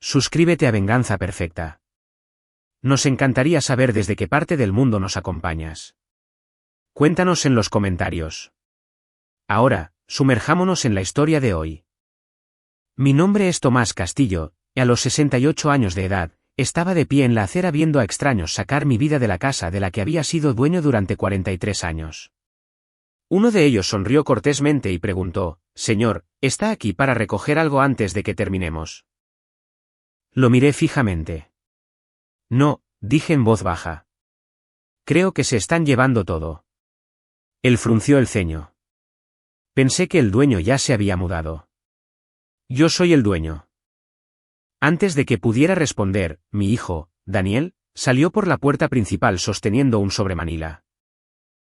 Suscríbete a Venganza Perfecta. Nos encantaría saber desde qué parte del mundo nos acompañas. Cuéntanos en los comentarios. Ahora, sumerjámonos en la historia de hoy. Mi nombre es Tomás Castillo, y a los 68 años de edad, estaba de pie en la acera viendo a extraños sacar mi vida de la casa de la que había sido dueño durante 43 años. Uno de ellos sonrió cortésmente y preguntó: «Señor, ¿está aquí para recoger algo antes de que terminemos?» Lo miré fijamente. «No», dije en voz baja. «Creo que se están llevando todo». Él frunció el ceño. Pensé que el dueño ya se había mudado. «Yo soy el dueño». Antes de que pudiera responder, mi hijo, Daniel, salió por la puerta principal sosteniendo un sobremanila.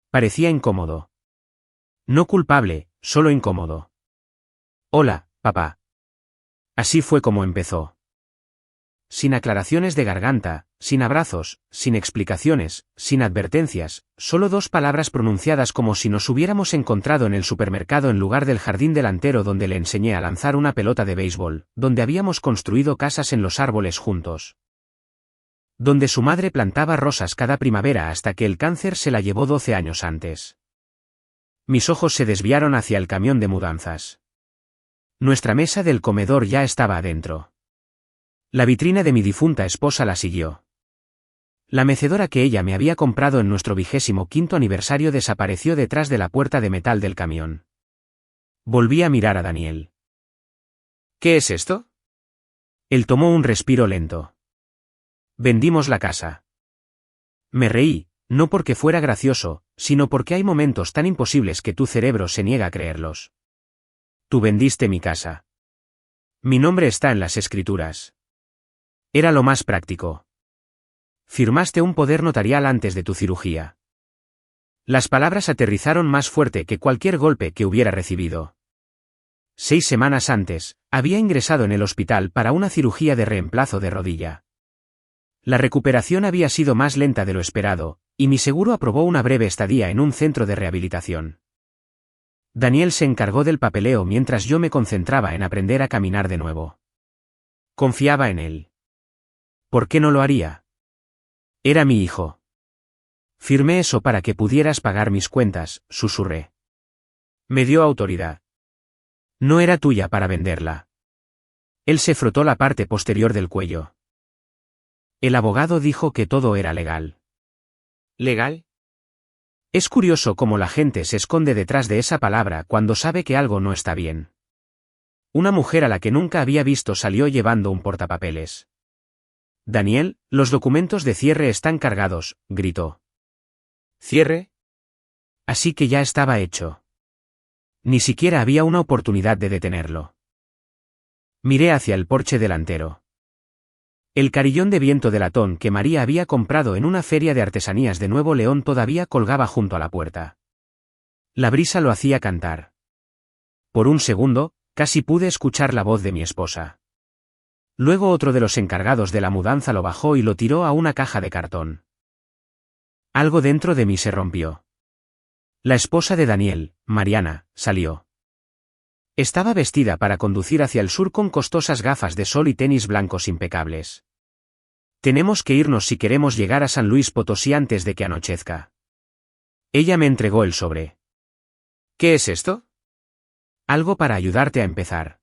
Parecía incómodo. No culpable, solo incómodo. «Hola, papá». Así fue como empezó. Sin aclaraciones de garganta, sin abrazos, sin explicaciones, sin advertencias, solo 2 palabras pronunciadas como si nos hubiéramos encontrado en el supermercado en lugar del jardín delantero donde le enseñé a lanzar una pelota de béisbol, donde habíamos construido casas en los árboles juntos. Donde su madre plantaba rosas cada primavera hasta que el cáncer se la llevó 12 años antes. Mis ojos se desviaron hacia el camión de mudanzas. Nuestra mesa del comedor ya estaba adentro. La vitrina de mi difunta esposa la siguió. La mecedora que ella me había comprado en nuestro 25º aniversario desapareció detrás de la puerta de metal del camión. Volví a mirar a Daniel. «¿Qué es esto?» Él tomó un respiro lento. «Vendimos la casa». Me reí, no porque fuera gracioso, sino porque hay momentos tan imposibles que tu cerebro se niega a creerlos. «Tú vendiste mi casa. Mi nombre está en las escrituras. Era lo más práctico. Firmaste un poder notarial antes de tu cirugía». Las palabras aterrizaron más fuerte que cualquier golpe que hubiera recibido. 6 semanas antes, había ingresado en el hospital para una cirugía de reemplazo de rodilla. La recuperación había sido más lenta de lo esperado, y mi seguro aprobó una breve estadía en un centro de rehabilitación. Daniel se encargó del papeleo mientras yo me concentraba en aprender a caminar de nuevo. Confiaba en él. ¿Por qué no lo haría? Era mi hijo. Firmé eso para que pudieras pagar mis cuentas, susurré. Me dio autoridad. No era tuya para venderla. Él se frotó la parte posterior del cuello. El abogado dijo que todo era legal. ¿Legal? Es curioso cómo la gente se esconde detrás de esa palabra cuando sabe que algo no está bien. Una mujer a la que nunca había visto salió llevando un portapapeles. «Daniel, los documentos de cierre están cargados», gritó. «¿Cierre?» Así que ya estaba hecho. Ni siquiera había una oportunidad de detenerlo. Miré hacia el porche delantero. El carillón de viento de latón que María había comprado en una feria de artesanías de Nuevo León todavía colgaba junto a la puerta. La brisa lo hacía cantar. Por un segundo, casi pude escuchar la voz de mi esposa. Luego otro de los encargados de la mudanza lo bajó y lo tiró a una caja de cartón. Algo dentro de mí se rompió. La esposa de Daniel, Mariana, salió. Estaba vestida para conducir hacia el sur con costosas gafas de sol y tenis blancos impecables. «Tenemos que irnos si queremos llegar a San Luis Potosí antes de que anochezca». Ella me entregó el sobre. «¿Qué es esto?» «Algo para ayudarte a empezar».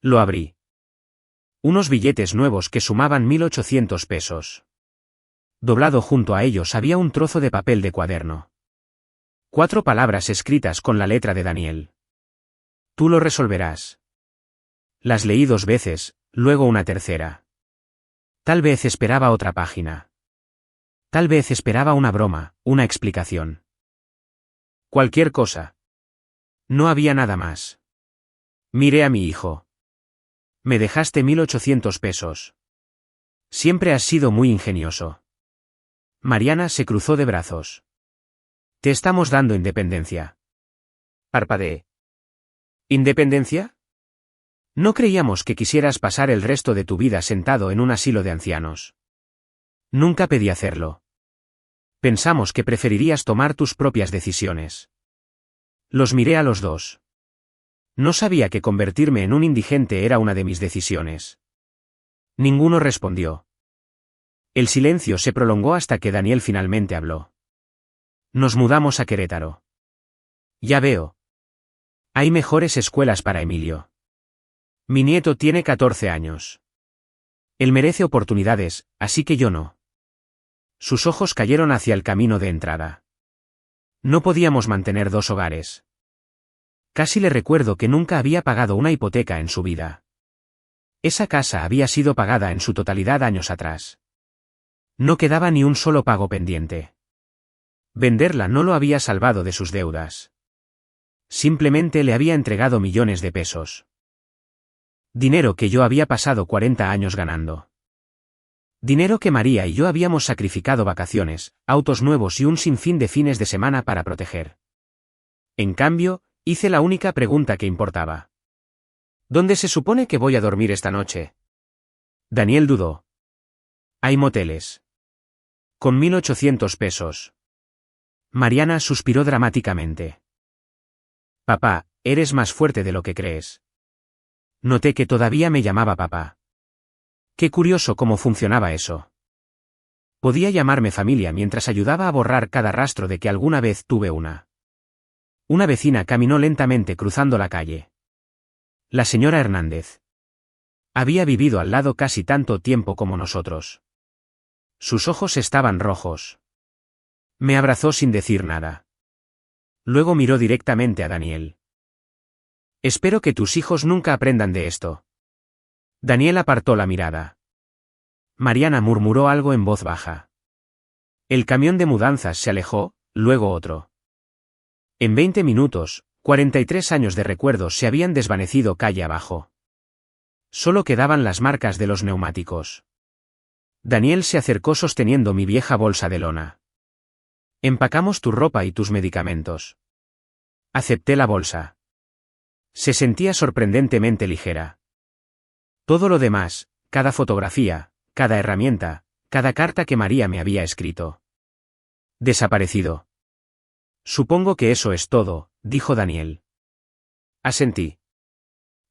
Lo abrí. Unos billetes nuevos que sumaban 1.800 pesos. Doblado junto a ellos había un trozo de papel de cuaderno. 4 palabras escritas con la letra de Daniel. «Tú lo resolverás». Las leí 2 veces, luego una tercera. Tal vez esperaba otra página. Tal vez esperaba una broma, una explicación. Cualquier cosa. No había nada más. Miré a mi hijo. «Me dejaste 1.800 pesos. Siempre has sido muy ingenioso». Mariana se cruzó de brazos. «Te estamos dando independencia». Parpadeé. ¿Independencia? No creíamos que quisieras pasar el resto de tu vida sentado en un asilo de ancianos. Nunca pedí hacerlo. Pensamos que preferirías tomar tus propias decisiones. Los miré a los dos. No sabía que convertirme en un indigente era una de mis decisiones. Ninguno respondió. El silencio se prolongó hasta que Daniel finalmente habló. Nos mudamos a Querétaro. Ya veo. Hay mejores escuelas para Emilio. Mi nieto tiene 14 años. Él merece oportunidades, así que yo no. Sus ojos cayeron hacia el camino de entrada. No podíamos mantener dos hogares. Casi le recuerdo que nunca había pagado una hipoteca en su vida. Esa casa había sido pagada en su totalidad años atrás. No quedaba ni un solo pago pendiente. Venderla no lo había salvado de sus deudas. Simplemente le había entregado millones de pesos. Dinero que yo había pasado 40 años ganando. Dinero que María y yo habíamos sacrificado vacaciones, autos nuevos y un sinfín de fines de semana para proteger. En cambio, hice la única pregunta que importaba. ¿Dónde se supone que voy a dormir esta noche? Daniel dudó. Hay moteles. Con 1.800 pesos. Mariana suspiró dramáticamente. Papá, eres más fuerte de lo que crees. Noté que todavía me llamaba papá. Qué curioso cómo funcionaba eso. Podía llamarme familia mientras ayudaba a borrar cada rastro de que alguna vez tuve una. Una vecina caminó lentamente cruzando la calle. La señora Hernández. Había vivido al lado casi tanto tiempo como nosotros. Sus ojos estaban rojos. Me abrazó sin decir nada. Luego miró directamente a Daniel. Espero que tus hijos nunca aprendan de esto. Daniel apartó la mirada. Mariana murmuró algo en voz baja. El camión de mudanzas se alejó, luego otro. En 20 minutos, 43 años de recuerdos se habían desvanecido calle abajo. Solo quedaban las marcas de los neumáticos. Daniel se acercó sosteniendo mi vieja bolsa de lona. Empacamos tu ropa y tus medicamentos. Acepté la bolsa. Se sentía sorprendentemente ligera. Todo lo demás, cada fotografía, cada herramienta, cada carta que María me había escrito. Desaparecido. Supongo que eso es todo, dijo Daniel. Asentí.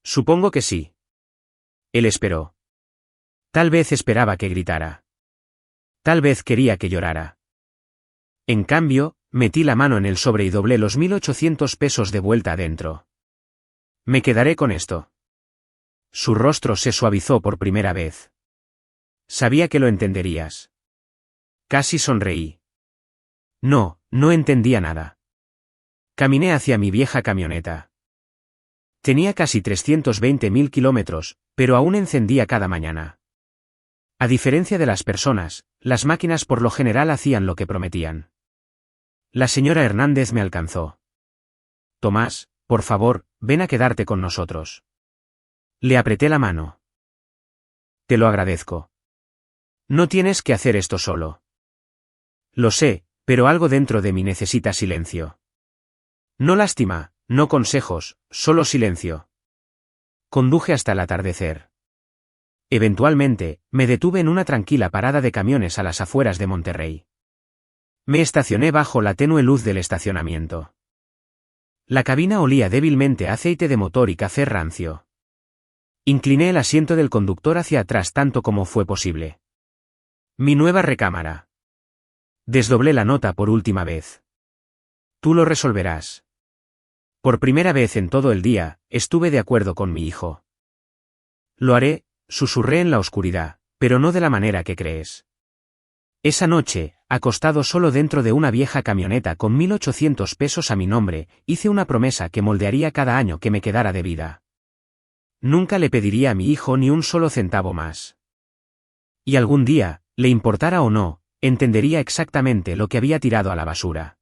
Supongo que sí. Él esperó. Tal vez esperaba que gritara. Tal vez quería que llorara. En cambio, metí la mano en el sobre y doblé los 1.800 pesos de vuelta adentro. Me quedaré con esto. Su rostro se suavizó por primera vez. Sabía que lo entenderías. Casi sonreí. No, no entendía nada. Caminé hacia mi vieja camioneta. Tenía casi 320.000 kilómetros, pero aún encendía cada mañana. A diferencia de las personas, las máquinas por lo general hacían lo que prometían. La señora Hernández me alcanzó. Tomás, por favor, ven a quedarte con nosotros. Le apreté la mano. Te lo agradezco. No tienes que hacer esto solo. Lo sé, pero algo dentro de mí necesita silencio. No lástima, no consejos, solo silencio. Conduje hasta el atardecer. Eventualmente, me detuve en una tranquila parada de camiones a las afueras de Monterrey. Me estacioné bajo la tenue luz del estacionamiento. La cabina olía débilmente a aceite de motor y café rancio. Incliné el asiento del conductor hacia atrás tanto como fue posible. Mi nueva recámara. Desdoblé la nota por última vez. Tú lo resolverás. Por primera vez en todo el día, estuve de acuerdo con mi hijo. Lo haré, susurré en la oscuridad, pero no de la manera que crees. Esa noche, acostado solo dentro de una vieja camioneta con 1.800 pesos a mi nombre, hice una promesa que moldearía cada año que me quedara de vida. Nunca le pediría a mi hijo ni un solo centavo más. Y algún día, le importara o no, entendería exactamente lo que había tirado a la basura.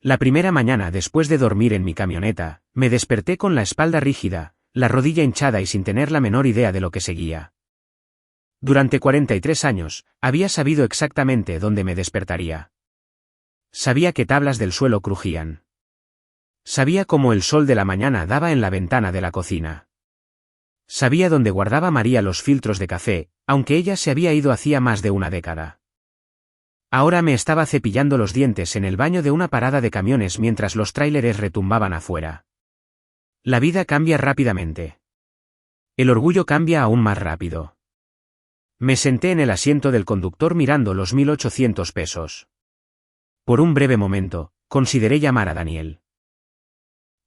La primera mañana después de dormir en mi camioneta, me desperté con la espalda rígida, la rodilla hinchada y sin tener la menor idea de lo que seguía. Durante 43 años, había sabido exactamente dónde me despertaría. Sabía qué tablas del suelo crujían. Sabía cómo el sol de la mañana daba en la ventana de la cocina. Sabía dónde guardaba María los filtros de café, aunque ella se había ido hacía más de una década. Ahora me estaba cepillando los dientes en el baño de una parada de camiones mientras los tráileres retumbaban afuera. La vida cambia rápidamente. El orgullo cambia aún más rápido. Me senté en el asiento del conductor mirando los 1.800 pesos. Por un breve momento, consideré llamar a Daniel.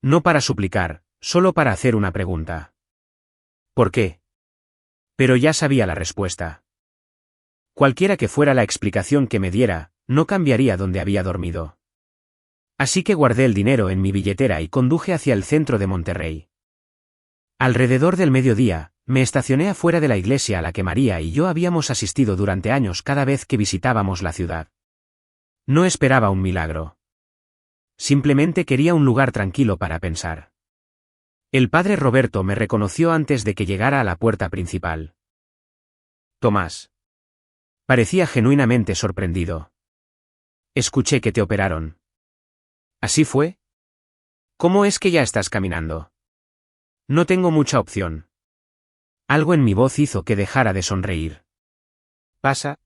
No para suplicar, solo para hacer una pregunta. ¿Por qué? Pero ya sabía la respuesta. Cualquiera que fuera la explicación que me diera, no cambiaría donde había dormido. Así que guardé el dinero en mi billetera y conduje hacia el centro de Monterrey. Alrededor del mediodía, me estacioné afuera de la iglesia a la que María y yo habíamos asistido durante años cada vez que visitábamos la ciudad. No esperaba un milagro. Simplemente quería un lugar tranquilo para pensar. El padre Roberto me reconoció antes de que llegara a la puerta principal. Tomás. Parecía genuinamente sorprendido. Escuché que te operaron. ¿Así fue? ¿Cómo es que ya estás caminando? No tengo mucha opción. Algo en mi voz hizo que dejara de sonreír. ¿Pasa?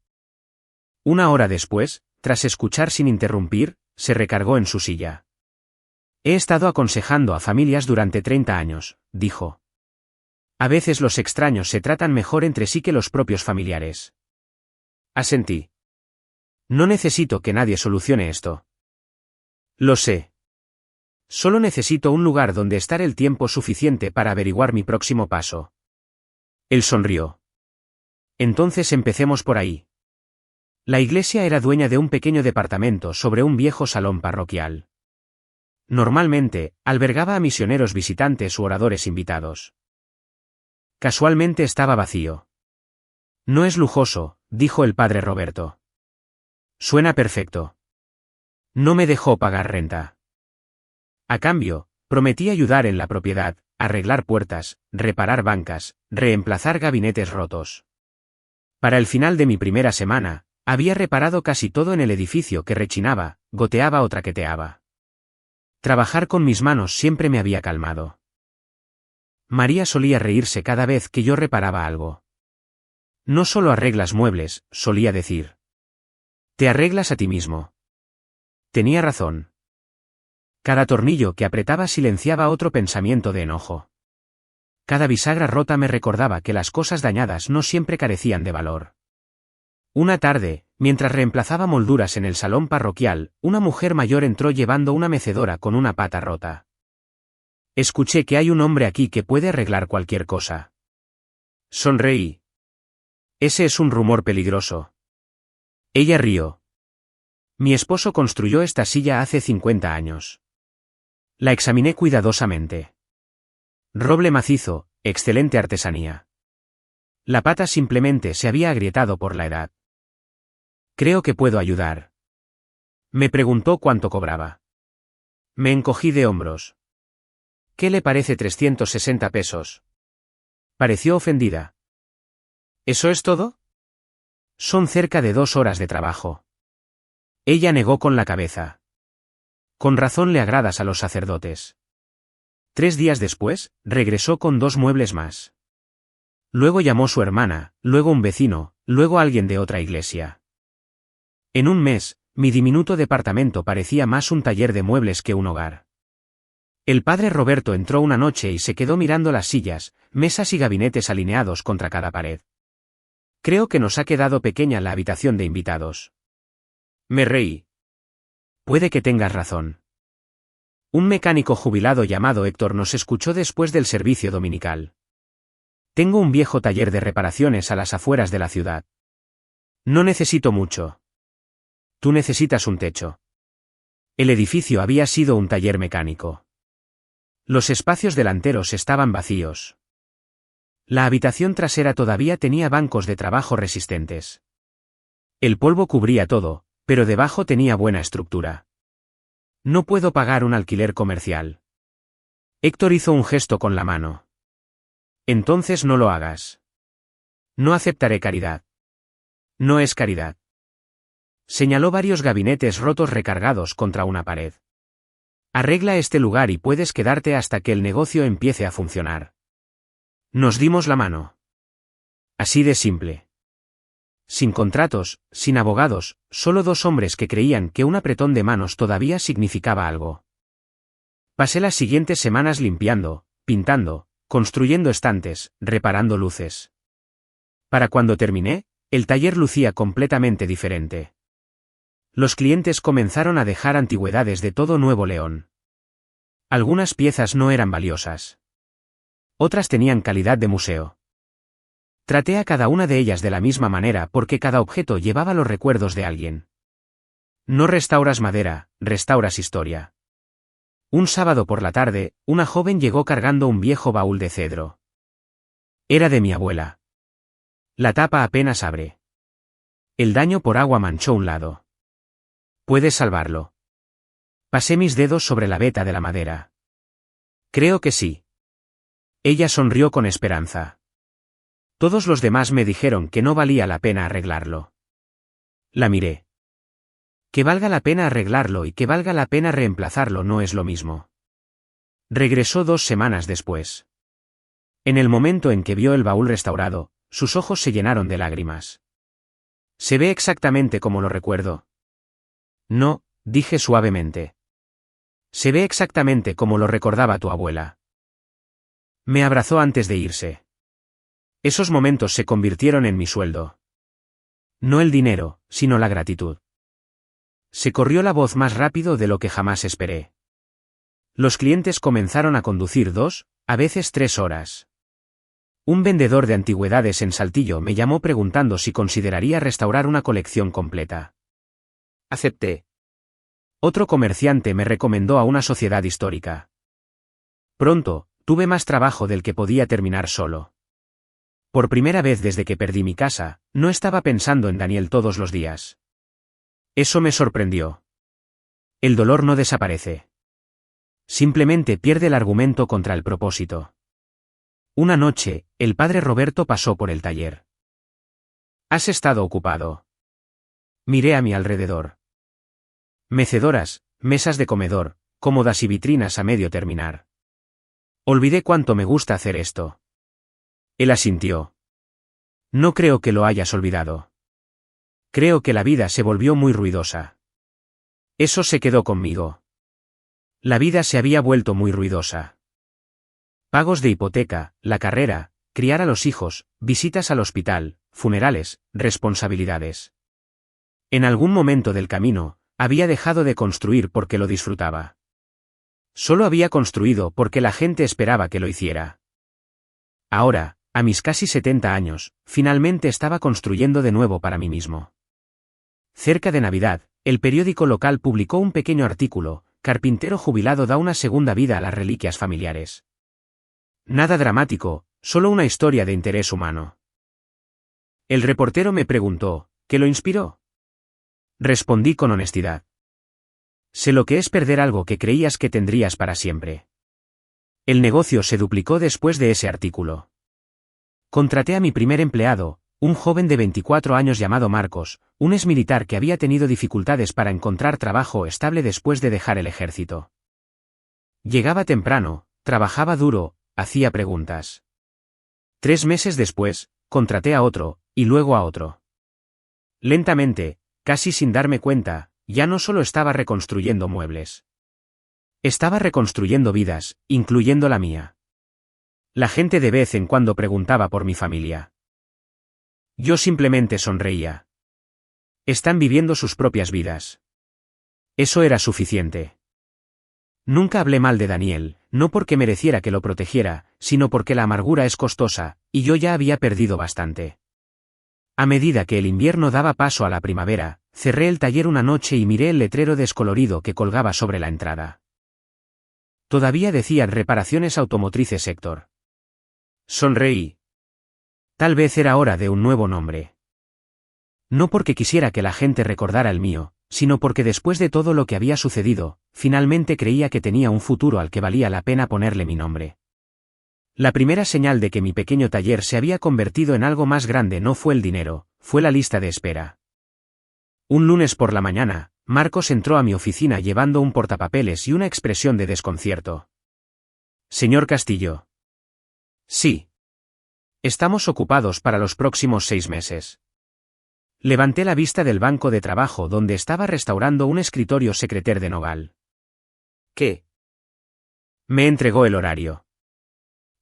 Una hora después, tras escuchar sin interrumpir, se recargó en su silla. He estado aconsejando a familias durante 30 años, dijo. A veces los extraños se tratan mejor entre sí que los propios familiares. Asentí. No necesito que nadie solucione esto. Lo sé. Solo necesito un lugar donde estar el tiempo suficiente para averiguar mi próximo paso. Él sonrió. Entonces empecemos por ahí. La iglesia era dueña de un pequeño departamento sobre un viejo salón parroquial. Normalmente, albergaba a misioneros visitantes u oradores invitados. Casualmente estaba vacío. No es lujoso, dijo el padre Roberto. Suena perfecto. No me dejó pagar renta. A cambio, prometí ayudar en la propiedad, arreglar puertas, reparar bancas, reemplazar gabinetes rotos. Para el final de mi primera semana, había reparado casi todo en el edificio que rechinaba, goteaba o traqueteaba. Trabajar con mis manos siempre me había calmado. María solía reírse cada vez que yo reparaba algo. No solo arreglas muebles, solía decir. Te arreglas a ti mismo. Tenía razón. Cada tornillo que apretaba silenciaba otro pensamiento de enojo. Cada bisagra rota me recordaba que las cosas dañadas no siempre carecían de valor. Una tarde, mientras reemplazaba molduras en el salón parroquial, una mujer mayor entró llevando una mecedora con una pata rota. Escuché que hay un hombre aquí que puede arreglar cualquier cosa. Sonreí. Ese es un rumor peligroso. Ella rió. Mi esposo construyó esta silla hace 50 años. La examiné cuidadosamente. Roble macizo, excelente artesanía. La pata simplemente se había agrietado por la edad. Creo que puedo ayudar. Me preguntó cuánto cobraba. Me encogí de hombros. ¿Qué le parece 360 pesos? Pareció ofendida. ¿Eso es todo? Son cerca de 2 horas de trabajo. Ella negó con la cabeza. Con razón le agradas a los sacerdotes. 3 días después, regresó con 2 muebles más. Luego llamó su hermana, luego un vecino, luego alguien de otra iglesia. En un mes, mi diminuto departamento parecía más un taller de muebles que un hogar. El padre Roberto entró una noche y se quedó mirando las sillas, mesas y gabinetes alineados contra cada pared. Creo que nos ha quedado pequeña la habitación de invitados. Me reí. Puede que tengas razón. Un mecánico jubilado llamado Héctor nos escuchó después del servicio dominical. Tengo un viejo taller de reparaciones a las afueras de la ciudad. No necesito mucho. Tú necesitas un techo. El edificio había sido un taller mecánico. Los espacios delanteros estaban vacíos. La habitación trasera todavía tenía bancos de trabajo resistentes. El polvo cubría todo, pero debajo tenía buena estructura. No puedo pagar un alquiler comercial. Héctor hizo un gesto con la mano. Entonces no lo hagas. No aceptaré caridad. No es caridad. Señaló varios gabinetes rotos recargados contra una pared. Arregla este lugar y puedes quedarte hasta que el negocio empiece a funcionar. Nos dimos la mano. Así de simple. Sin contratos, sin abogados, solo 2 hombres que creían que un apretón de manos todavía significaba algo. Pasé las siguientes semanas limpiando, pintando, construyendo estantes, reparando luces. Para cuando terminé, el taller lucía completamente diferente. Los clientes comenzaron a dejar antigüedades de todo Nuevo León. Algunas piezas no eran valiosas. Otras tenían calidad de museo. Traté a cada una de ellas de la misma manera porque cada objeto llevaba los recuerdos de alguien. No restauras madera, restauras historia. Un sábado por la tarde, una joven llegó cargando un viejo baúl de cedro. Era de mi abuela. La tapa apenas abre. El daño por agua manchó un lado. ¿Puedes salvarlo? Pasé mis dedos sobre la veta de la madera. Creo que sí. Ella sonrió con esperanza. Todos los demás me dijeron que no valía la pena arreglarlo. La miré. Que valga la pena arreglarlo y que valga la pena reemplazarlo no es lo mismo. Regresó 2 semanas después. En el momento en que vio el baúl restaurado, sus ojos se llenaron de lágrimas. ¿Se ve exactamente como lo recuerdo? No, dije suavemente. Se ve exactamente como lo recordaba tu abuela. Me abrazó antes de irse. Esos momentos se convirtieron en mi sueldo. No el dinero, sino la gratitud. Se corrió la voz más rápido de lo que jamás esperé. Los clientes comenzaron a conducir 2, a veces 3 horas. Un vendedor de antigüedades en Saltillo me llamó preguntando si consideraría restaurar una colección completa. Acepté. Otro comerciante me recomendó a una sociedad histórica. Pronto, tuve más trabajo del que podía terminar solo. Por primera vez desde que perdí mi casa, no estaba pensando en Daniel todos los días. Eso me sorprendió. El dolor no desaparece. Simplemente pierde el argumento contra el propósito. Una noche, el padre Roberto pasó por el taller. ¿Has estado ocupado? Miré a mi alrededor. Mecedoras, mesas de comedor, cómodas y vitrinas a medio terminar. Olvidé cuánto me gusta hacer esto. Él asintió. No creo que lo hayas olvidado. Creo que la vida se volvió muy ruidosa. Eso se quedó conmigo. La vida se había vuelto muy ruidosa. Pagos de hipoteca, la carrera, criar a los hijos, visitas al hospital, funerales, responsabilidades. En algún momento del camino, había dejado de construir porque lo disfrutaba. Solo había construido porque la gente esperaba que lo hiciera. Ahora, a mis casi 70 años, finalmente estaba construyendo de nuevo para mí mismo. Cerca de Navidad, el periódico local publicó un pequeño artículo: carpintero jubilado da una segunda vida a las reliquias familiares. Nada dramático, solo una historia de interés humano. El reportero me preguntó, ¿qué lo inspiró? Respondí con honestidad. Sé lo que es perder algo que creías que tendrías para siempre. El negocio se duplicó después de ese artículo. Contraté a mi primer empleado, un joven de 24 años llamado Marcos, un exmilitar que había tenido dificultades para encontrar trabajo estable después de dejar el ejército. Llegaba temprano, trabajaba duro, hacía preguntas. 3 meses después, contraté a otro, y luego a otro. Lentamente, casi sin darme cuenta, ya no solo estaba reconstruyendo muebles. Estaba reconstruyendo vidas, incluyendo la mía. La gente de vez en cuando preguntaba por mi familia. Yo simplemente sonreía. Están viviendo sus propias vidas. Eso era suficiente. Nunca hablé mal de Daniel, no porque mereciera que lo protegiera, sino porque la amargura es costosa, y yo ya había perdido bastante. A medida que el invierno daba paso a la primavera, cerré el taller una noche y miré el letrero descolorido que colgaba sobre la entrada. Todavía decía Reparaciones Automotrices Héctor. Sonreí. Tal vez era hora de un nuevo nombre. No porque quisiera que la gente recordara el mío, sino porque después de todo lo que había sucedido, finalmente creía que tenía un futuro al que valía la pena ponerle mi nombre. La primera señal de que mi pequeño taller se había convertido en algo más grande no fue el dinero, fue la lista de espera. Un lunes por la mañana, Marcos entró a mi oficina llevando un portapapeles y una expresión de desconcierto. Señor Castillo. Sí. Estamos ocupados para los próximos 6 meses. Levanté la vista del banco de trabajo donde estaba restaurando un escritorio secreter de nogal. ¿Qué? Me entregó el horario.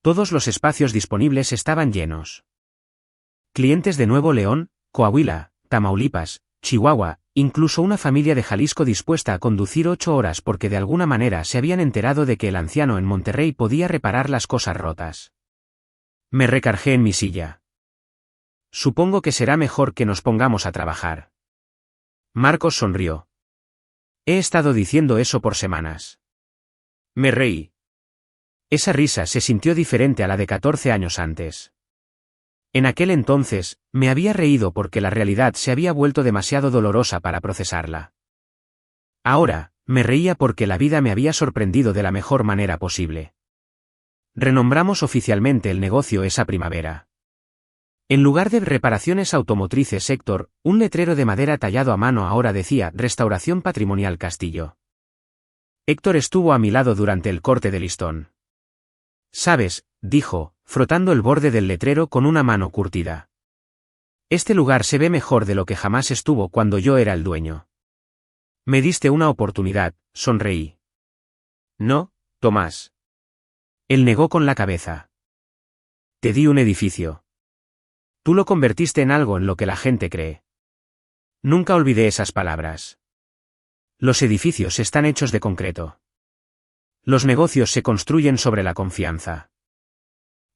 Todos los espacios disponibles estaban llenos. Clientes de Nuevo León, Coahuila, Tamaulipas, Chihuahua, incluso una familia de Jalisco dispuesta a conducir 8 horas porque de alguna manera se habían enterado de que el anciano en Monterrey podía reparar las cosas rotas. Me recargué en mi silla. Supongo que será mejor que nos pongamos a trabajar. Marcos sonrió. He estado diciendo eso por semanas. Me reí. Esa risa se sintió diferente a la de 14 años antes. En aquel entonces, me había reído porque la realidad se había vuelto demasiado dolorosa para procesarla. Ahora, me reía porque la vida me había sorprendido de la mejor manera posible. Renombramos oficialmente el negocio esa primavera. En lugar de Reparaciones Automotrices Héctor, un letrero de madera tallado a mano ahora decía Restauración Patrimonial Castillo. Héctor estuvo a mi lado durante el corte de listón. «Sabes», dijo, frotando el borde del letrero con una mano curtida. «Este lugar se ve mejor de lo que jamás estuvo cuando yo era el dueño». Me diste una oportunidad, sonreí. «No, Tomás». Él negó con la cabeza. «Te di un edificio. Tú lo convertiste en algo en lo que la gente cree». Nunca olvidé esas palabras. Los edificios están hechos de concreto. Los negocios se construyen sobre la confianza.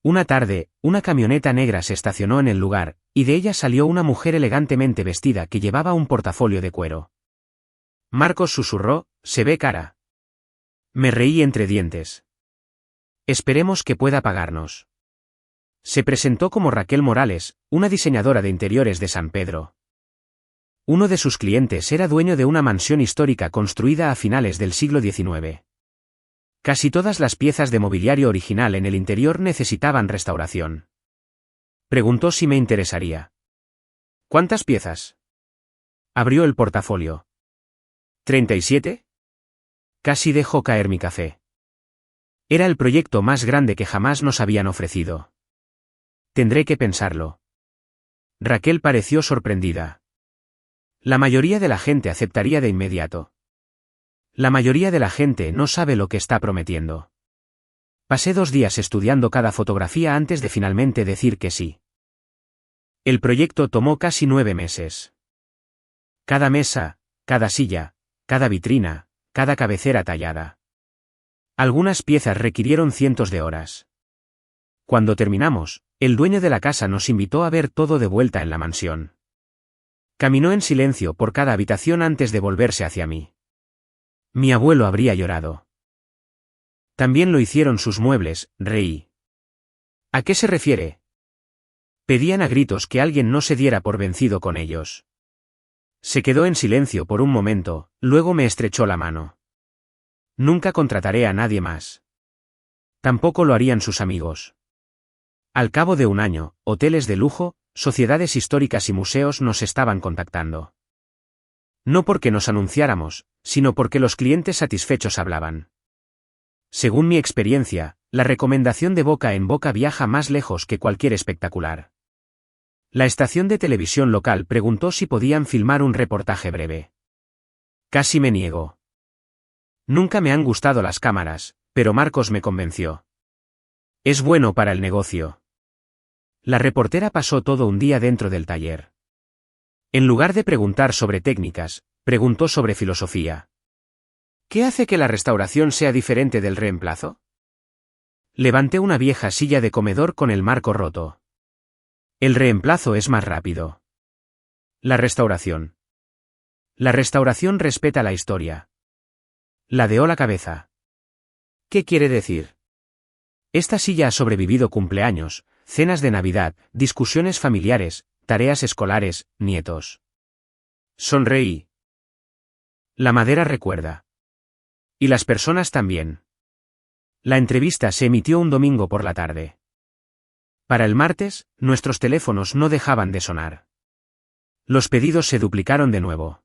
Una tarde, una camioneta negra se estacionó en el lugar, y de ella salió una mujer elegantemente vestida que llevaba un portafolio de cuero. Marcos susurró, «Se ve cara». Me reí entre dientes. «Esperemos que pueda pagarnos». Se presentó como Raquel Morales, una diseñadora de interiores de San Pedro. Uno de sus clientes era dueño de una mansión histórica construida a finales del siglo XIX. Casi todas las piezas de mobiliario original en el interior necesitaban restauración. Preguntó si me interesaría. «¿Cuántas piezas?» Abrió el portafolio. «¿37?» Casi dejó caer mi café. Era el proyecto más grande que jamás nos habían ofrecido. Tendré que pensarlo. Raquel pareció sorprendida. La mayoría de la gente aceptaría de inmediato. La mayoría de la gente no sabe lo que está prometiendo. Pasé 2 días estudiando cada fotografía antes de finalmente decir que sí. El proyecto tomó casi 9 meses. Cada mesa, cada silla, cada vitrina, cada cabecera tallada. Algunas piezas requirieron cientos de horas. Cuando terminamos, el dueño de la casa nos invitó a ver todo de vuelta en la mansión. Caminó en silencio por cada habitación antes de volverse hacia mí. Mi abuelo habría llorado. También lo hicieron sus muebles, reí. ¿A qué se refiere? Pedían a gritos que alguien no se diera por vencido con ellos. Se quedó en silencio por un momento, luego me estrechó la mano. Nunca contrataré a nadie más. Tampoco lo harían sus amigos. Al cabo de un año, hoteles de lujo, sociedades históricas y museos nos estaban contactando. No porque nos anunciáramos, sino porque los clientes satisfechos hablaban. Según mi experiencia, la recomendación de boca en boca viaja más lejos que cualquier espectacular. La estación de televisión local preguntó si podían filmar un reportaje breve. Casi me niego. Nunca me han gustado las cámaras, pero Marcos me convenció. Es bueno para el negocio. La reportera pasó todo un día dentro del taller. En lugar de preguntar sobre técnicas, preguntó sobre filosofía. ¿Qué hace que la restauración sea diferente del reemplazo? Levanté una vieja silla de comedor con el marco roto. El reemplazo es más rápido. La restauración. La restauración respeta la historia. Ladeó la cabeza. ¿Qué quiere decir? Esta silla ha sobrevivido cumpleaños, cenas de Navidad, discusiones familiares, tareas escolares, nietos. Sonreí. La madera recuerda. Y las personas también. La entrevista se emitió un domingo por la tarde. Para el martes, nuestros teléfonos no dejaban de sonar. Los pedidos se duplicaron de nuevo.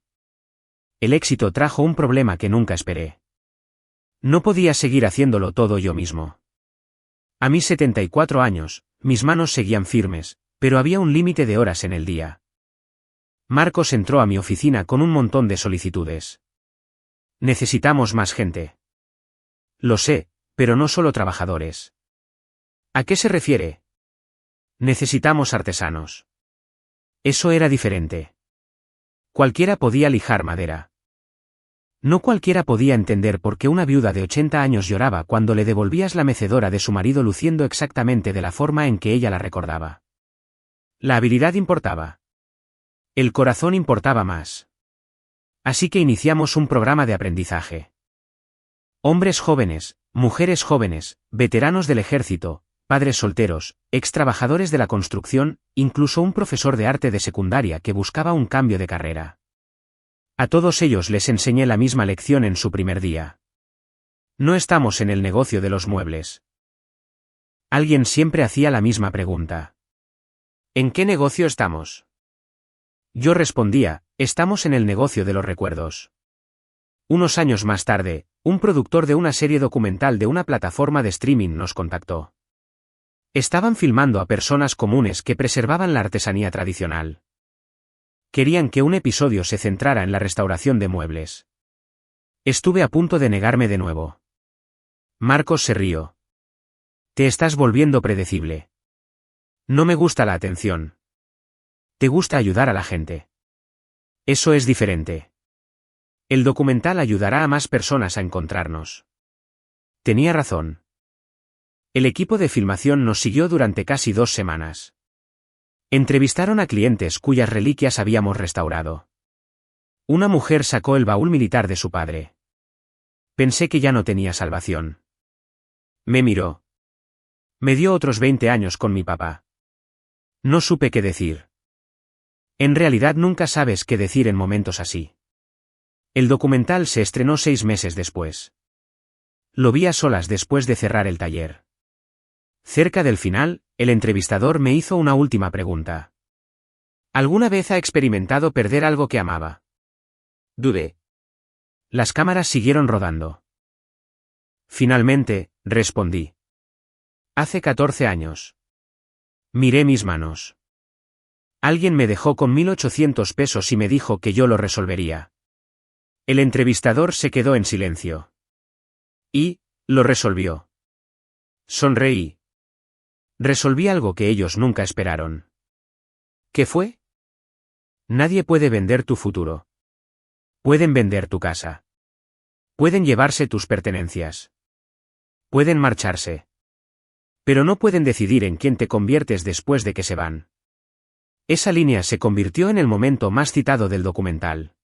El éxito trajo un problema que nunca esperé. No podía seguir haciéndolo todo yo mismo. A mis 74 años, mis manos seguían firmes, pero había un límite de horas en el día. Marcos entró a mi oficina con un montón de solicitudes. Necesitamos más gente. Lo sé, pero no solo trabajadores. ¿A qué se refiere? Necesitamos artesanos. Eso era diferente. Cualquiera podía lijar madera. No cualquiera podía entender por qué una viuda de 80 años lloraba cuando le devolvías la mecedora de su marido luciendo exactamente de la forma en que ella la recordaba. La habilidad importaba. El corazón importaba más. Así que iniciamos un programa de aprendizaje. Hombres jóvenes, mujeres jóvenes, veteranos del ejército, padres solteros, ex trabajadores de la construcción, incluso un profesor de arte de secundaria que buscaba un cambio de carrera. A todos ellos les enseñé la misma lección en su primer día. No estamos en el negocio de los muebles. Alguien siempre hacía la misma pregunta. ¿En qué negocio estamos? Yo respondía, estamos en el negocio de los recuerdos. Unos años más tarde, un productor de una serie documental de una plataforma de streaming nos contactó. Estaban filmando a personas comunes que preservaban la artesanía tradicional. Querían que un episodio se centrara en la restauración de muebles. Estuve a punto de negarme de nuevo. Marcos se rió. Te estás volviendo predecible. No me gusta la atención. Te gusta ayudar a la gente. Eso es diferente. El documental ayudará a más personas a encontrarnos. Tenía razón. El equipo de filmación nos siguió durante casi 2 semanas. Entrevistaron a clientes cuyas reliquias habíamos restaurado. Una mujer sacó el baúl militar de su padre. Pensé que ya no tenía salvación. Me miró. Me dio otros 20 años con mi papá. No supe qué decir. En realidad nunca sabes qué decir en momentos así. El documental se estrenó 6 meses después. Lo vi a solas después de cerrar el taller. Cerca del final, el entrevistador me hizo una última pregunta. ¿Alguna vez ha experimentado perder algo que amaba? Dudé. Las cámaras siguieron rodando. Finalmente, respondí. Hace 14 años. Miré mis manos. Alguien me dejó con 1.800 pesos y me dijo que yo lo resolvería. El entrevistador se quedó en silencio. Y, lo resolvió. Sonreí. Resolví algo que ellos nunca esperaron. ¿Qué fue? Nadie puede vender tu futuro. Pueden vender tu casa. Pueden llevarse tus pertenencias. Pueden marcharse. Pero no pueden decidir en quién te conviertes después de que se van. Esa línea se convirtió en el momento más citado del documental.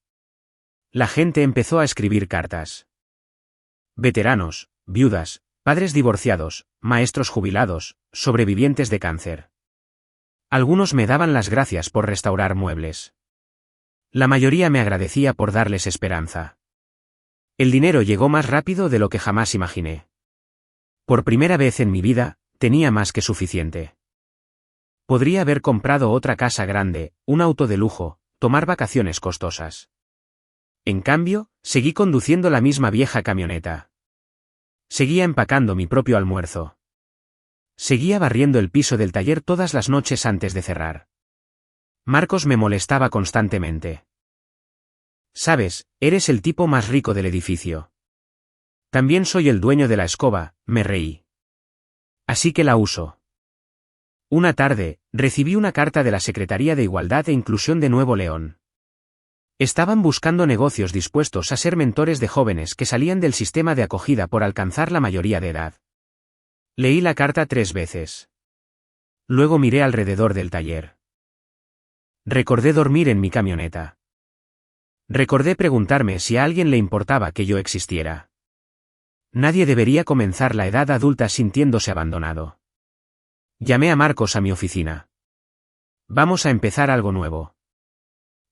La gente empezó a escribir cartas. Veteranos, viudas, padres divorciados, maestros jubilados, sobrevivientes de cáncer. Algunos me daban las gracias por restaurar muebles. La mayoría me agradecía por darles esperanza. El dinero llegó más rápido de lo que jamás imaginé. Por primera vez en mi vida, tenía más que suficiente. Podría haber comprado otra casa grande, un auto de lujo, tomar vacaciones costosas. En cambio, seguí conduciendo la misma vieja camioneta. Seguía empacando mi propio almuerzo. Seguía barriendo el piso del taller todas las noches antes de cerrar. Marcos me molestaba constantemente. Sabes, eres el tipo más rico del edificio. También soy el dueño de la escoba, me reí. Así que la uso. Una tarde, recibí una carta de la Secretaría de Igualdad e Inclusión de Nuevo León. Estaban buscando negocios dispuestos a ser mentores de jóvenes que salían del sistema de acogida por alcanzar la mayoría de edad. Leí la carta 3 veces. Luego miré alrededor del taller. Recordé dormir en mi camioneta. Recordé preguntarme si a alguien le importaba que yo existiera. Nadie debería comenzar la edad adulta sintiéndose abandonado. Llamé a Marcos a mi oficina. Vamos a empezar algo nuevo.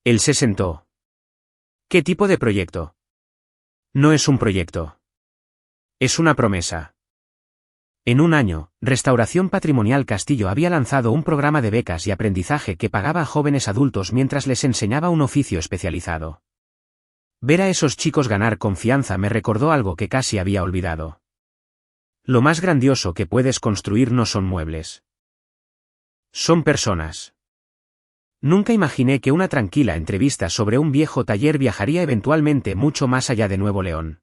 Él se sentó. ¿Qué tipo de proyecto? No es un proyecto. Es una promesa. En un año, Restauración Patrimonial Castillo había lanzado un programa de becas y aprendizaje que pagaba a jóvenes adultos mientras les enseñaba un oficio especializado. Ver a esos chicos ganar confianza me recordó algo que casi había olvidado. Lo más grandioso que puedes construir no son muebles. Son personas. Nunca imaginé que una tranquila entrevista sobre un viejo taller viajaría eventualmente mucho más allá de Nuevo León.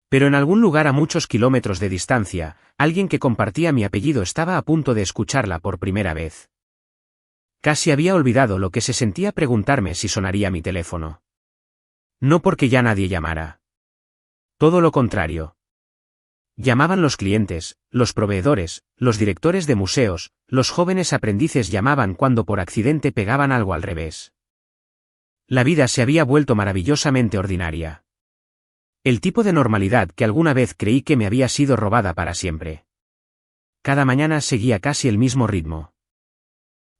Pero en algún lugar a muchos kilómetros de distancia, alguien que compartía mi apellido estaba a punto de escucharla por primera vez. Casi había olvidado lo que se sentía preguntarme si sonaría mi teléfono. No porque ya nadie llamara. Todo lo contrario. Llamaban los clientes, los proveedores, los directores de museos, los jóvenes aprendices llamaban cuando por accidente pegaban algo al revés. La vida se había vuelto maravillosamente ordinaria. El tipo de normalidad que alguna vez creí que me había sido robada para siempre. Cada mañana seguía casi el mismo ritmo.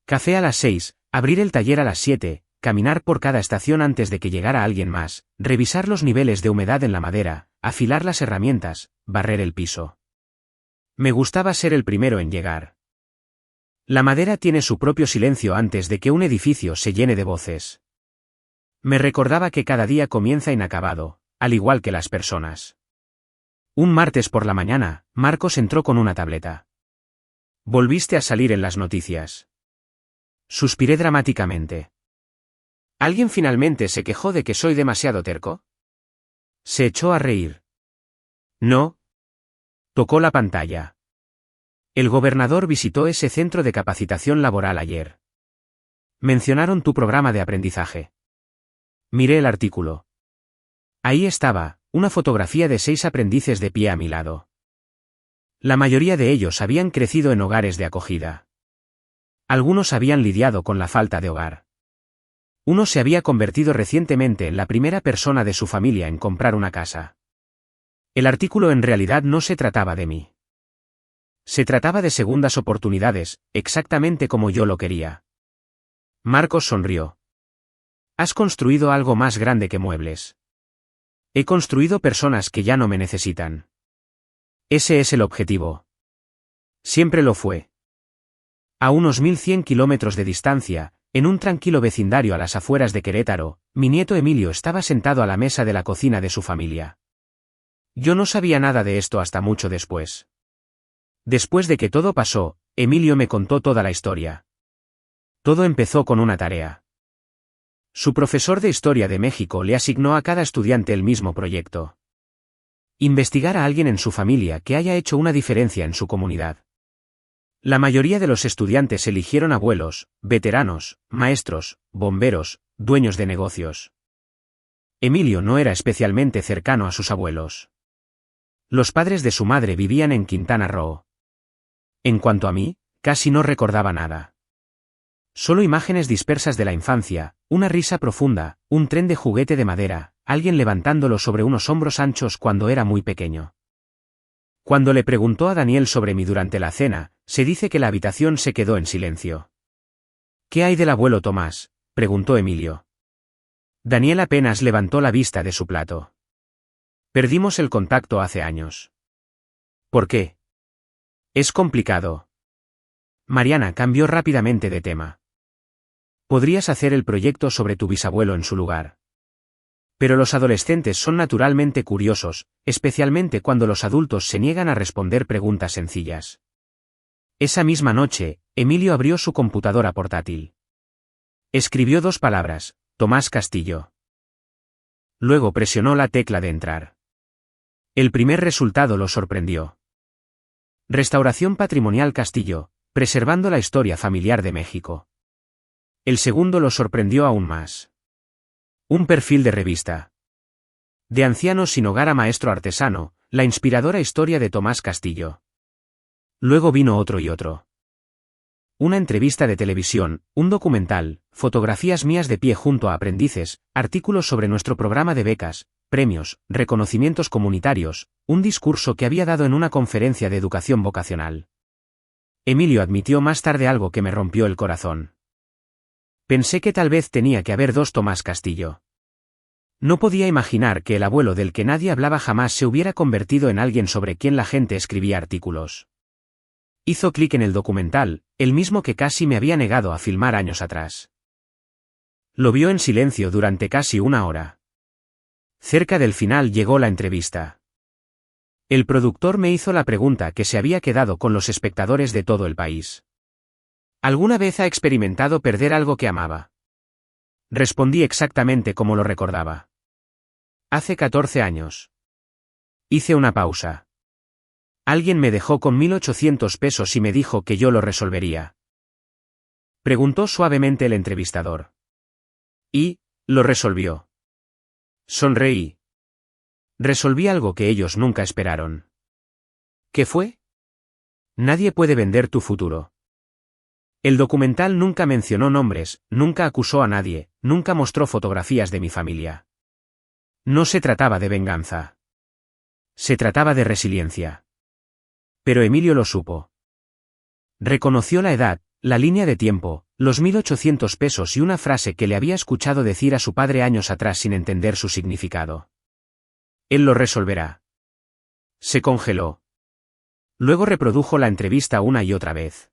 Café a las 6, abrir el taller a las 7, caminar por cada estación antes de que llegara alguien más, revisar los niveles de humedad en la madera, afilar las herramientas, barrer el piso. Me gustaba ser el primero en llegar. La madera tiene su propio silencio antes de que un edificio se llene de voces. Me recordaba que cada día comienza inacabado, al igual que las personas. Un martes por la mañana, Marcos entró con una tableta. «Volviste a salir en las noticias». Suspiré dramáticamente. ¿Alguien finalmente se quejó de que soy demasiado terco? Se echó a reír. No. Tocó la pantalla. El gobernador visitó ese centro de capacitación laboral ayer. Mencionaron tu programa de aprendizaje. Miré el artículo. Ahí estaba, una fotografía de 6 aprendices de pie a mi lado. La mayoría de ellos habían crecido en hogares de acogida. Algunos habían lidiado con la falta de hogar. Uno se había convertido recientemente en la primera persona de su familia en comprar una casa. El artículo en realidad no se trataba de mí. Se trataba de segundas oportunidades, exactamente como yo lo quería. Marcos sonrió. Has construido algo más grande que muebles. He construido personas que ya no me necesitan. Ese es el objetivo. Siempre lo fue. A unos 1100 kilómetros de distancia, en un tranquilo vecindario a las afueras de Querétaro, mi nieto Emilio estaba sentado a la mesa de la cocina de su familia. Yo no sabía nada de esto hasta mucho después. Después de que todo pasó, Emilio me contó toda la historia. Todo empezó con una tarea. Su profesor de Historia de México le asignó a cada estudiante el mismo proyecto. Investigar a alguien en su familia que haya hecho una diferencia en su comunidad. La mayoría de los estudiantes eligieron abuelos, veteranos, maestros, bomberos, dueños de negocios. Emilio no era especialmente cercano a sus abuelos. Los padres de su madre vivían en Quintana Roo. En cuanto a mí, casi no recordaba nada. Solo imágenes dispersas de la infancia, una risa profunda, un tren de juguete de madera, alguien levantándolo sobre unos hombros anchos cuando era muy pequeño. Cuando le preguntó a Daniel sobre mí durante la cena, se dice que la habitación se quedó en silencio. ¿Qué hay del abuelo Tomás?, preguntó Emilio. Daniel apenas levantó la vista de su plato. Perdimos el contacto hace años. ¿Por qué? Es complicado. Mariana cambió rápidamente de tema. Podrías hacer el proyecto sobre tu bisabuelo en su lugar. Pero los adolescentes son naturalmente curiosos, especialmente cuando los adultos se niegan a responder preguntas sencillas. Esa misma noche, Emilio abrió su computadora portátil. Escribió 2 palabras, Tomás Castillo. Luego presionó la tecla de entrar. El primer resultado lo sorprendió. Restauración patrimonial Castillo, preservando la historia familiar de México. El segundo lo sorprendió aún más. Un perfil de revista. De anciano sin hogar a maestro artesano, la inspiradora historia de Tomás Castillo. Luego vino otro y otro. Una entrevista de televisión, un documental, fotografías mías de pie junto a aprendices, artículos sobre nuestro programa de becas, premios, reconocimientos comunitarios, un discurso que había dado en una conferencia de educación vocacional. Emilio admitió más tarde algo que me rompió el corazón. Pensé que tal vez tenía que haber 2 Tomás Castillo. No podía imaginar que el abuelo del que nadie hablaba jamás se hubiera convertido en alguien sobre quien la gente escribía artículos. Hizo clic en el documental, el mismo que casi me había negado a filmar años atrás. Lo vio en silencio durante casi 1 hora. Cerca del final llegó la entrevista. El productor me hizo la pregunta que se había quedado con los espectadores de todo el país. ¿Alguna vez ha experimentado perder algo que amaba? Respondí exactamente como lo recordaba. Hace 14 años. Hice una pausa. Alguien me dejó con 1.800 pesos y me dijo que yo lo resolvería. Preguntó suavemente el entrevistador. Y, lo resolvió. Sonreí. Resolví algo que ellos nunca esperaron. ¿Qué fue? Nadie puede vender tu futuro. El documental nunca mencionó nombres, nunca acusó a nadie, nunca mostró fotografías de mi familia. No se trataba de venganza. Se trataba de resiliencia. Pero Emilio lo supo. Reconoció la edad, la línea de tiempo, los 1.800 pesos y una frase que le había escuchado decir a su padre años atrás sin entender su significado. Él lo resolverá. Se congeló. Luego reprodujo la entrevista una y otra vez.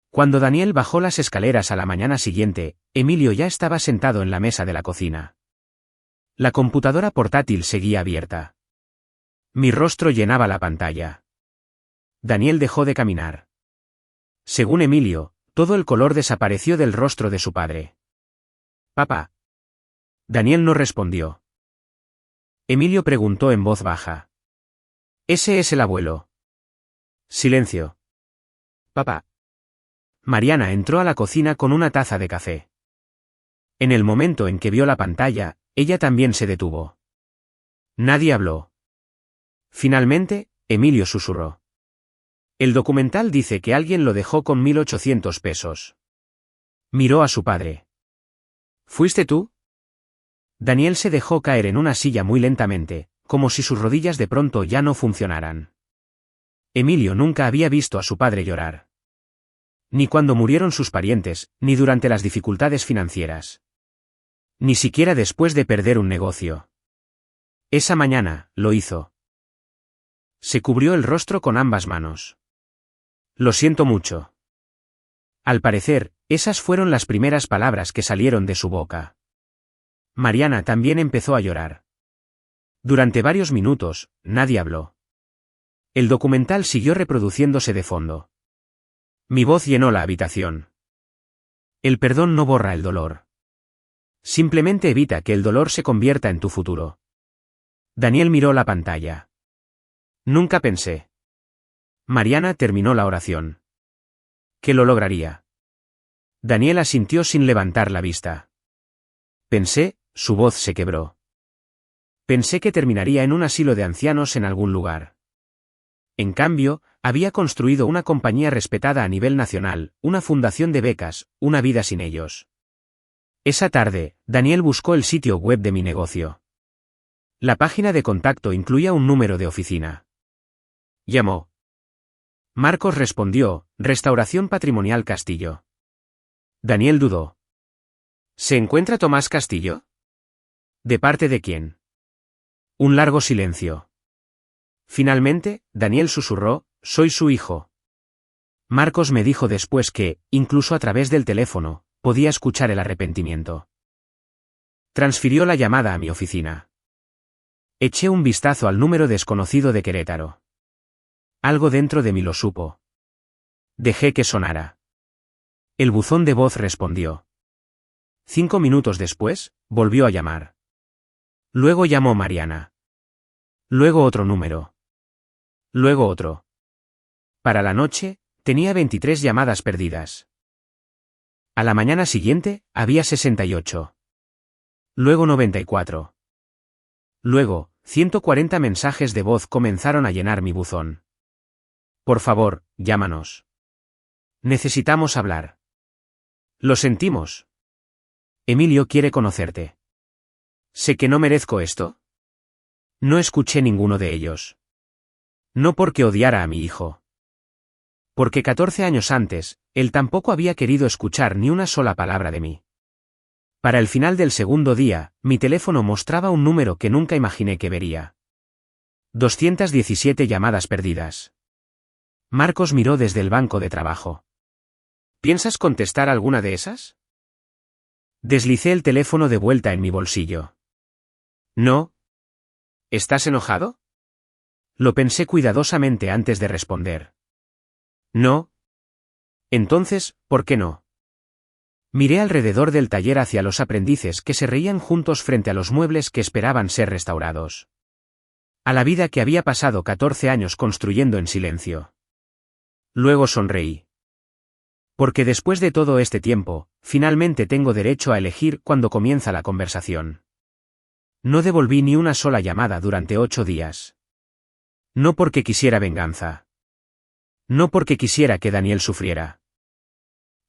Cuando Daniel bajó las escaleras a la mañana siguiente, Emilio ya estaba sentado en la mesa de la cocina. La computadora portátil seguía abierta. Mi rostro llenaba la pantalla. Daniel dejó de caminar. Según Emilio, todo el color desapareció del rostro de su padre. «Papá». Daniel no respondió. Emilio preguntó en voz baja. «¿Ese es el abuelo?» Silencio. «Papá». Mariana entró a la cocina con una taza de café. En el momento en que vio la pantalla, ella también se detuvo. Nadie habló. Finalmente, Emilio susurró. El documental dice que alguien lo dejó con 1.800 pesos. Miró a su padre. ¿Fuiste tú? Daniel se dejó caer en una silla muy lentamente, como si sus rodillas de pronto ya no funcionaran. Emilio nunca había visto a su padre llorar. Ni cuando murieron sus parientes, ni durante las dificultades financieras. Ni siquiera después de perder un negocio. Esa mañana, lo hizo. Se cubrió el rostro con ambas manos. Lo siento mucho. Al parecer, esas fueron las primeras palabras que salieron de su boca. Mariana también empezó a llorar. Durante varios minutos, nadie habló. El documental siguió reproduciéndose de fondo. Mi voz llenó la habitación. El perdón no borra el dolor. Simplemente evita que el dolor se convierta en tu futuro. Daniel miró la pantalla. Nunca pensé. Mariana terminó la oración. ¿Que lo lograría? Daniel asintió sin levantar la vista. Pensé, su voz se quebró. Pensé que terminaría en un asilo de ancianos en algún lugar. En cambio, había construido una compañía respetada a nivel nacional, una fundación de becas, una vida sin ellos. Esa tarde, Daniel buscó el sitio web de mi negocio. La página de contacto incluía un número de oficina. Llamó. Marcos respondió, Restauración Patrimonial Castillo. Daniel dudó. ¿Se encuentra Tomás Castillo? ¿De parte de quién? Un largo silencio. Finalmente, Daniel susurró, soy su hijo. Marcos me dijo después que, incluso a través del teléfono, podía escuchar el arrepentimiento. Transfirió la llamada a mi oficina. Eché un vistazo al número desconocido de Querétaro. Algo dentro de mí lo supo. Dejé que sonara. El buzón de voz respondió. 5 minutos después, volvió a llamar. Luego llamó Mariana. Luego otro número. Luego otro. Para la noche, tenía 23 llamadas perdidas. A la mañana siguiente, había 68. Luego 94. Luego, 140 mensajes de voz comenzaron a llenar mi buzón. Por favor, llámanos. Necesitamos hablar. Lo sentimos. Emilio quiere conocerte. ¿Sé que no merezco esto? No escuché ninguno de ellos. No porque odiara a mi hijo. Porque 14 años antes, él tampoco había querido escuchar ni una sola palabra de mí. Para el final del segundo día, mi teléfono mostraba un número que nunca imaginé que vería. 217 llamadas perdidas. Marcos miró desde el banco de trabajo. ¿Piensas contestar alguna de esas? Deslicé el teléfono de vuelta en mi bolsillo. No. ¿Estás enojado? Lo pensé cuidadosamente antes de responder. No. Entonces, ¿por qué no? Miré alrededor del taller hacia los aprendices que se reían juntos frente a los muebles que esperaban ser restaurados. A la vida que había pasado 14 años construyendo en silencio. Luego sonreí. Porque después de todo este tiempo, finalmente tengo derecho a elegir cuándo comienza la conversación. No devolví ni una sola llamada durante 8 días. No porque quisiera venganza. No porque quisiera que Daniel sufriera.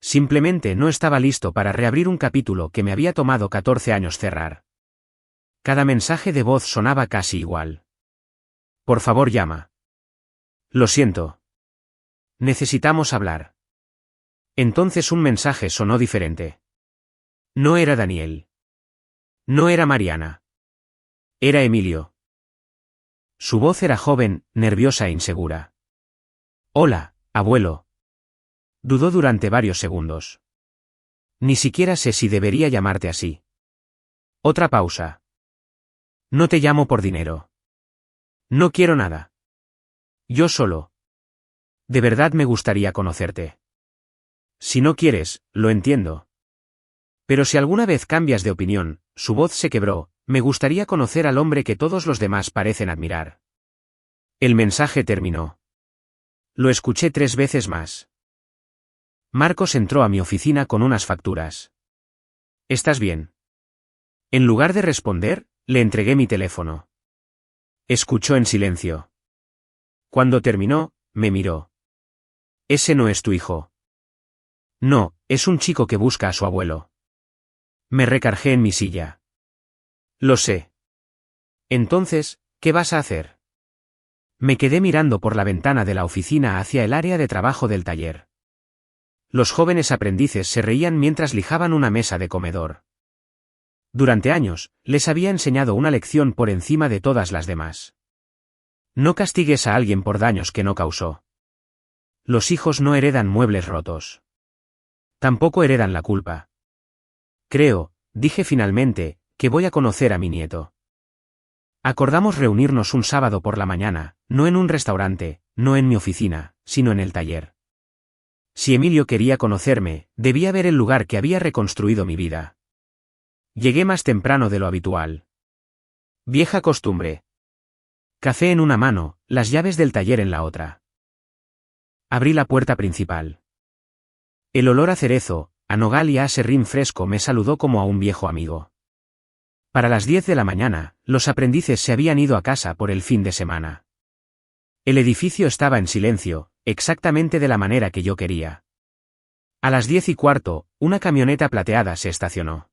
Simplemente no estaba listo para reabrir un capítulo que me había tomado 14 años cerrar. Cada mensaje de voz sonaba casi igual. Por favor, llama. Lo siento. Necesitamos hablar. Entonces un mensaje sonó diferente. No era Daniel. No era Mariana. Era Emilio. Su voz era joven, nerviosa e insegura. Hola, abuelo. Dudó durante varios segundos. Ni siquiera sé si debería llamarte así. Otra pausa. No te llamo por dinero. No quiero nada. Yo solo. De verdad me gustaría conocerte. Si no quieres, lo entiendo. Pero si alguna vez cambias de opinión, su voz se quebró, me gustaría conocer al hombre que todos los demás parecen admirar. El mensaje terminó. Lo escuché 3 veces más. Marcos entró a mi oficina con unas facturas. ¿Estás bien? En lugar de responder, le entregué mi teléfono. Escuchó en silencio. Cuando terminó, me miró. Ese no es tu hijo. No, es un chico que busca a su abuelo. Me recargué en mi silla. Lo sé. Entonces, ¿qué vas a hacer? Me quedé mirando por la ventana de la oficina hacia el área de trabajo del taller. Los jóvenes aprendices se reían mientras lijaban una mesa de comedor. Durante años, les había enseñado una lección por encima de todas las demás. No castigues a alguien por daños que no causó. Los hijos no heredan muebles rotos. Tampoco heredan la culpa. Creo, dije finalmente, que voy a conocer a mi nieto. Acordamos reunirnos un sábado por la mañana, no en un restaurante, no en mi oficina, sino en el taller. Si Emilio quería conocerme, debía ver el lugar que había reconstruido mi vida. Llegué más temprano de lo habitual. Vieja costumbre. Café en una mano, las llaves del taller en la otra. Abrí la puerta principal. El olor a cerezo, a nogal y a aserrín fresco me saludó como a un viejo amigo. Para las 10 de la mañana, los aprendices se habían ido a casa por el fin de semana. El edificio estaba en silencio, exactamente de la manera que yo quería. A las 10:15, una camioneta plateada se estacionó.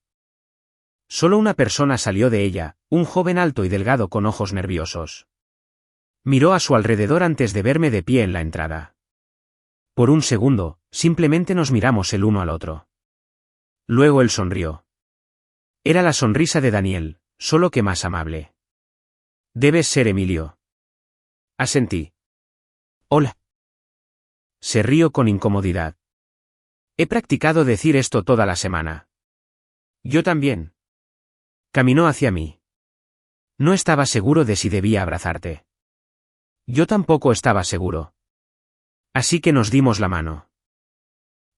Solo una persona salió de ella, un joven alto y delgado con ojos nerviosos. Miró a su alrededor antes de verme de pie en la entrada. Por un segundo, simplemente nos miramos el uno al otro. Luego él sonrió. Era la sonrisa de Daniel, solo que más amable. Debes ser Emilio. Asentí. Hola. Se rió con incomodidad. He practicado decir esto toda la semana. Yo también. Caminó hacia mí. No estaba seguro de si debía abrazarte. Yo tampoco estaba seguro. Así que nos dimos la mano.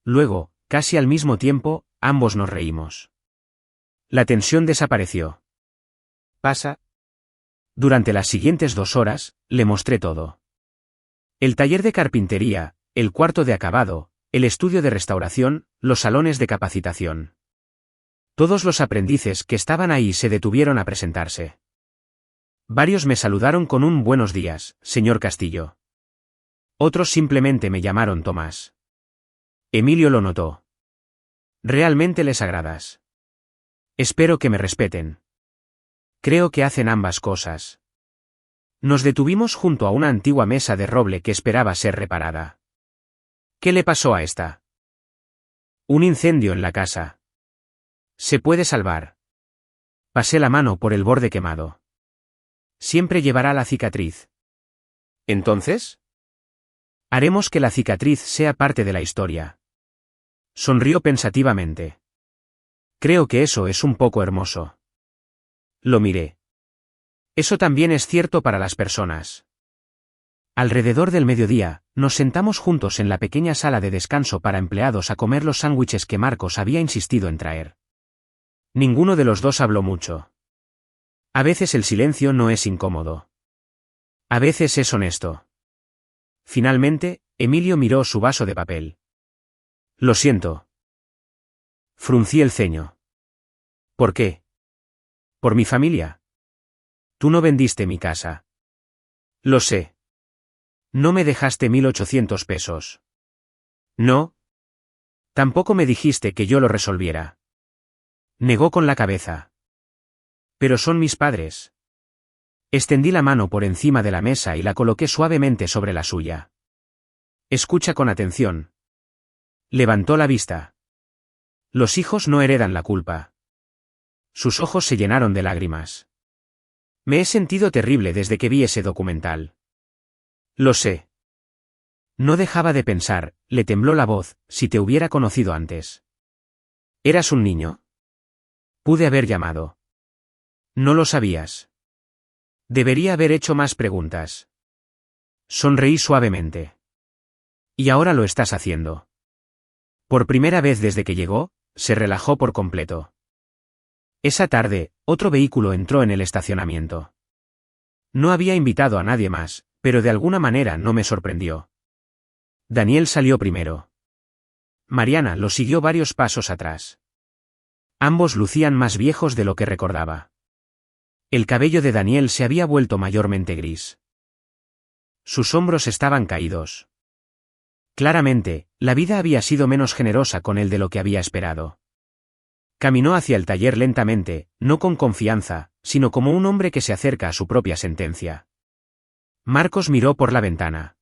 Luego, casi al mismo tiempo, ambos nos reímos. La tensión desapareció. ¿Pasa? Durante las siguientes 2 horas, le mostré todo. El taller de carpintería, el cuarto de acabado, el estudio de restauración, los salones de capacitación. Todos los aprendices que estaban ahí se detuvieron a presentarse. Varios me saludaron con un buenos días, señor Castillo. Otros simplemente me llamaron Tomás. Emilio lo notó. Realmente les agradas. Espero que me respeten. Creo que hacen ambas cosas. Nos detuvimos junto a una antigua mesa de roble que esperaba ser reparada. ¿Qué le pasó a esta? Un incendio en la casa. Se puede salvar. Pasé la mano por el borde quemado. Siempre llevará la cicatriz. ¿Entonces? Haremos que la cicatriz sea parte de la historia. Sonrió pensativamente. Creo que eso es un poco hermoso. Lo miré. Eso también es cierto para las personas. Alrededor del mediodía, nos sentamos juntos en la pequeña sala de descanso para empleados a comer los sándwiches que Marcos había insistido en traer. Ninguno de los dos habló mucho. A veces el silencio no es incómodo. A veces es honesto. Finalmente, Emilio miró su vaso de papel. Lo siento. Fruncí el ceño. ¿Por qué? ¿Por mi familia? Tú no vendiste mi casa. Lo sé. No me dejaste 1.800 pesos. No. Tampoco me dijiste que yo lo resolviera. Negó con la cabeza. Pero son mis padres. Extendí la mano por encima de la mesa y la coloqué suavemente sobre la suya. Escucha con atención. Levantó la vista. Los hijos no heredan la culpa. Sus ojos se llenaron de lágrimas. Me he sentido terrible desde que vi ese documental. Lo sé. No dejaba de pensar, le tembló la voz, si te hubiera conocido antes. ¿Eras un niño? Pude haber llamado. No lo sabías. Debería haber hecho más preguntas. Sonreí suavemente. Y ahora lo estás haciendo. Por primera vez desde que llegó, se relajó por completo. Esa tarde, otro vehículo entró en el estacionamiento. No había invitado a nadie más, pero de alguna manera no me sorprendió. Daniel salió primero. Mariana lo siguió varios pasos atrás. Ambos lucían más viejos de lo que recordaba. El cabello de Daniel se había vuelto mayormente gris. Sus hombros estaban caídos. Claramente, la vida había sido menos generosa con él de lo que había esperado. Caminó hacia el taller lentamente, no con confianza, sino como un hombre que se acerca a su propia sentencia. Marcos miró por la ventana.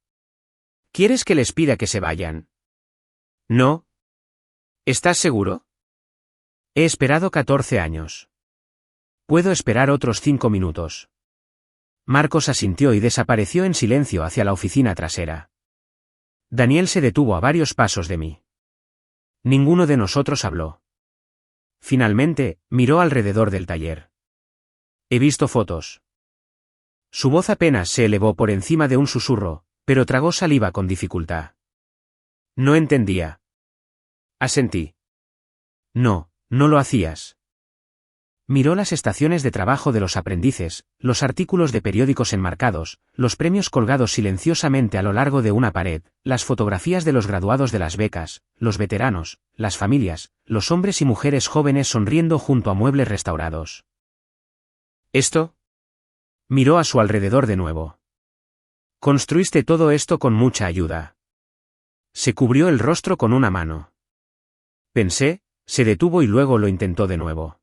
¿Quieres que les pida que se vayan? No. ¿Estás seguro? He esperado 14 años. Puedo esperar otros 5 minutos. Marcos asintió y desapareció en silencio hacia la oficina trasera. Daniel se detuvo a varios pasos de mí. Ninguno de nosotros habló. Finalmente, miró alrededor del taller. He visto fotos. Su voz apenas se elevó por encima de un susurro, pero tragó saliva con dificultad. No entendía. Asentí. No, no lo hacías. Miró las estaciones de trabajo de los aprendices, los artículos de periódicos enmarcados, los premios colgados silenciosamente a lo largo de una pared, las fotografías de los graduados de las becas, los veteranos, las familias, los hombres y mujeres jóvenes sonriendo junto a muebles restaurados. ¿Esto? Miró a su alrededor de nuevo. Construiste todo esto con mucha ayuda. Se cubrió el rostro con una mano. Pensé, se detuvo y luego lo intentó de nuevo.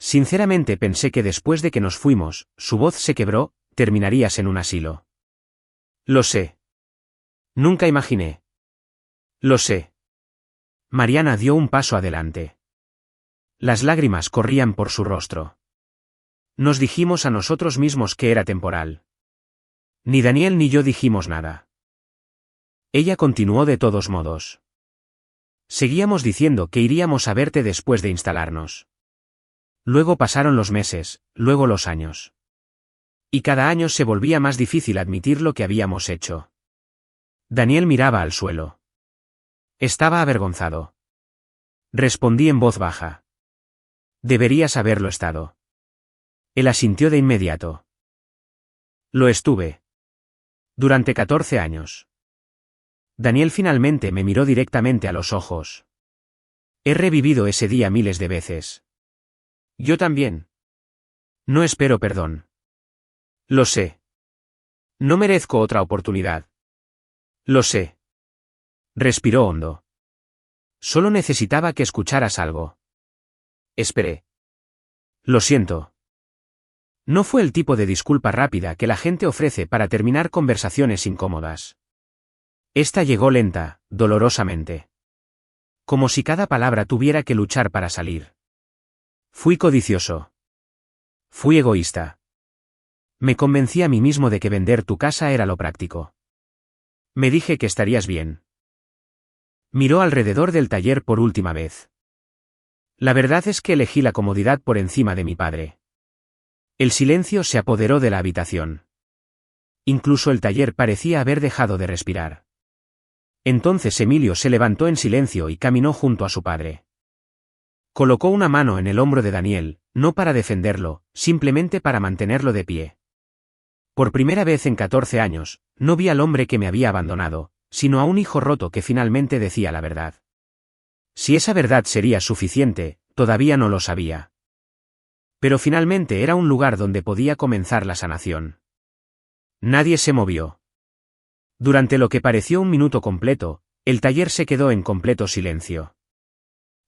Sinceramente pensé que después de que nos fuimos, su voz se quebró, terminarías en un asilo. Lo sé. Nunca imaginé. Lo sé. Mariana dio un paso adelante. Las lágrimas corrían por su rostro. Nos dijimos a nosotros mismos que era temporal. Ni Daniel ni yo dijimos nada. Ella continuó de todos modos. Seguíamos diciendo que iríamos a verte después de instalarnos. Luego pasaron los meses, luego los años. Y cada año se volvía más difícil admitir lo que habíamos hecho. Daniel miraba al suelo. Estaba avergonzado. Respondí en voz baja. Deberías haberlo estado. Él asintió de inmediato. Lo estuve. Durante 14 años. Daniel finalmente me miró directamente a los ojos. He revivido ese día miles de veces. Yo también. No espero perdón. Lo sé. No merezco otra oportunidad. Lo sé. Respiró hondo. Solo necesitaba que escucharas algo. Esperé. Lo siento. No fue el tipo de disculpa rápida que la gente ofrece para terminar conversaciones incómodas. Esta llegó lenta, dolorosamente. Como si cada palabra tuviera que luchar para salir. Fui codicioso. Fui egoísta. Me convencí a mí mismo de que vender tu casa era lo práctico. Me dije que estarías bien. Miró alrededor del taller por última vez. La verdad es que elegí la comodidad por encima de mi padre. El silencio se apoderó de la habitación. Incluso el taller parecía haber dejado de respirar. Entonces Emilio se levantó en silencio y caminó junto a su padre. Colocó una mano en el hombro de Daniel, no para defenderlo, simplemente para mantenerlo de pie. Por primera vez en 14 años, no vi al hombre que me había abandonado, sino a un hijo roto que finalmente decía la verdad. Si esa verdad sería suficiente, todavía no lo sabía. Pero finalmente era un lugar donde podía comenzar la sanación. Nadie se movió. Durante lo que pareció un minuto completo, el taller se quedó en completo silencio.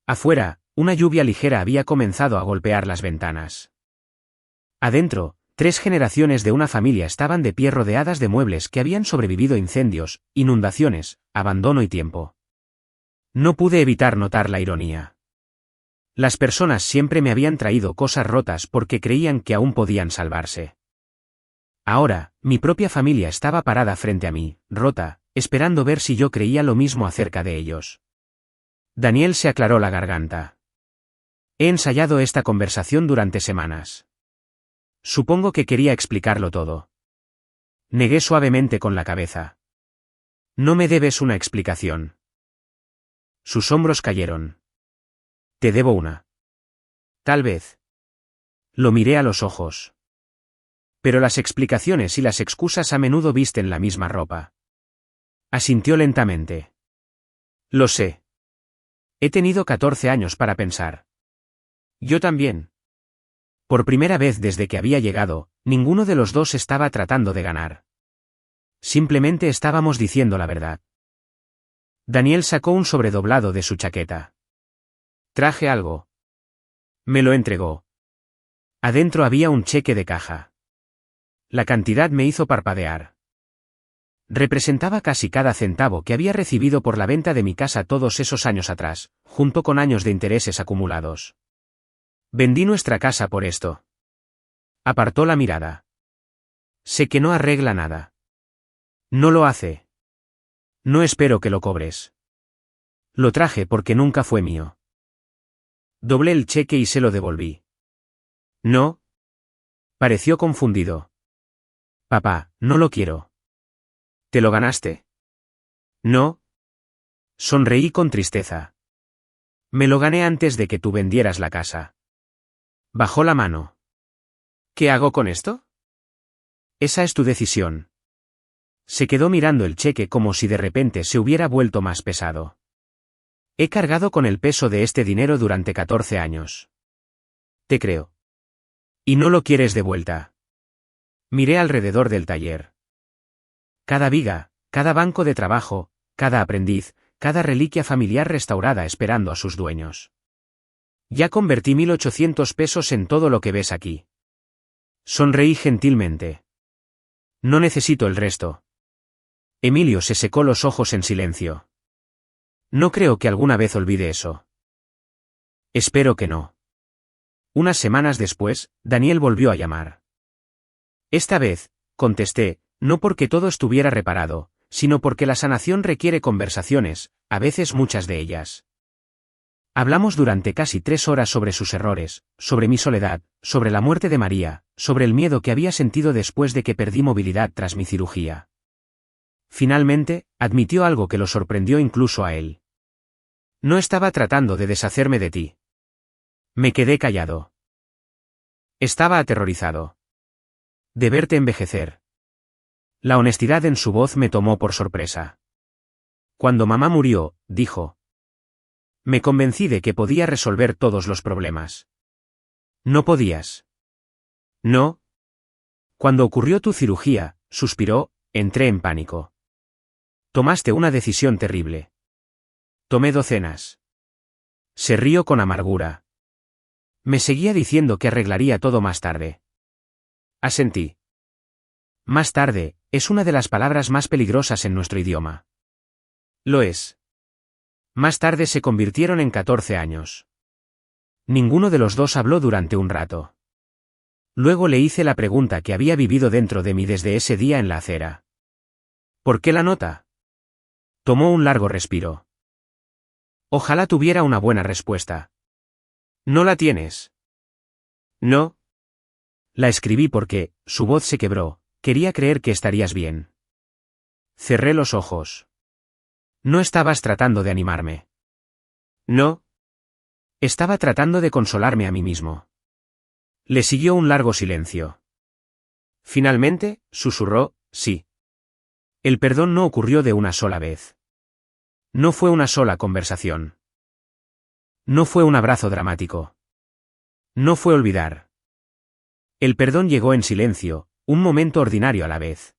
Afuera, una lluvia ligera había comenzado a golpear las ventanas. Adentro, 3 generaciones de una familia estaban de pie rodeadas de muebles que habían sobrevivido incendios, inundaciones, abandono y tiempo. No pude evitar notar la ironía. Las personas siempre me habían traído cosas rotas porque creían que aún podían salvarse. Ahora, mi propia familia estaba parada frente a mí, rota, esperando ver si yo creía lo mismo acerca de ellos. Daniel se aclaró la garganta. He ensayado esta conversación durante semanas. Supongo que quería explicarlo todo. Negué suavemente con la cabeza. No me debes una explicación. Sus hombros cayeron. Te debo una. Tal vez. Lo miré a los ojos. Pero las explicaciones y las excusas a menudo visten la misma ropa. Asintió lentamente. Lo sé. He tenido 14 años para pensar. Yo también. Por primera vez desde que había llegado, ninguno de los dos estaba tratando de ganar. Simplemente estábamos diciendo la verdad. Daniel sacó un sobredoblado de su chaqueta. Traje algo. Me lo entregó. Adentro había un cheque de caja. La cantidad me hizo parpadear. Representaba casi cada centavo que había recibido por la venta de mi casa todos esos años atrás, junto con años de intereses acumulados. Vendí nuestra casa por esto. Apartó la mirada. Sé que no arregla nada. No lo hace. No espero que lo cobres. Lo traje porque nunca fue mío. Doblé el cheque y se lo devolví. No. Pareció confundido. Papá, no lo quiero. ¿Te lo ganaste? No. Sonreí con tristeza. Me lo gané antes de que tú vendieras la casa. Bajó la mano. ¿Qué hago con esto? Esa es tu decisión. Se quedó mirando el cheque como si de repente se hubiera vuelto más pesado. He cargado con el peso de este dinero durante 14 años. Te creo. ¿Y no lo quieres de vuelta? Miré alrededor del taller. Cada viga, cada banco de trabajo, cada aprendiz, cada reliquia familiar restaurada esperando a sus dueños. Ya convertí 1.800 pesos en todo lo que ves aquí. Sonreí gentilmente. No necesito el resto. Emilio se secó los ojos en silencio. No creo que alguna vez olvide eso. Espero que no. Unas semanas después, Daniel volvió a llamar. Esta vez, contesté, no porque todo estuviera reparado, sino porque la sanación requiere conversaciones, a veces muchas de ellas. Hablamos durante casi 3 horas sobre sus errores, sobre mi soledad, sobre la muerte de María, sobre el miedo que había sentido después de que perdí movilidad tras mi cirugía. Finalmente, admitió algo que lo sorprendió incluso a él. No estaba tratando de deshacerme de ti. Me quedé callado. Estaba aterrorizado. De verte envejecer. La honestidad en su voz me tomó por sorpresa. Cuando mamá murió, dijo. Me convencí de que podía resolver todos los problemas. No podías. No. Cuando ocurrió tu cirugía, suspiró, entré en pánico. Tomaste una decisión terrible. Tomé docenas. Se rió con amargura. Me seguía diciendo que arreglaría todo más tarde. Asentí. Más tarde, es una de las palabras más peligrosas en nuestro idioma. Lo es. Más tarde se convirtieron en 14 años. Ninguno de los dos habló durante un rato. Luego le hice la pregunta que había vivido dentro de mí desde ese día en la acera. ¿Por qué la nota? Tomó un largo respiro. Ojalá tuviera una buena respuesta. ¿No la tienes? No. La escribí porque, su voz se quebró, quería creer que estarías bien. Cerré los ojos. No estabas tratando de animarme. No. Estaba tratando de consolarme a mí mismo. Le siguió un largo silencio. Finalmente, susurró, sí. El perdón no ocurrió de una sola vez. No fue una sola conversación. No fue un abrazo dramático. No fue olvidar. El perdón llegó en silencio, un momento ordinario a la vez.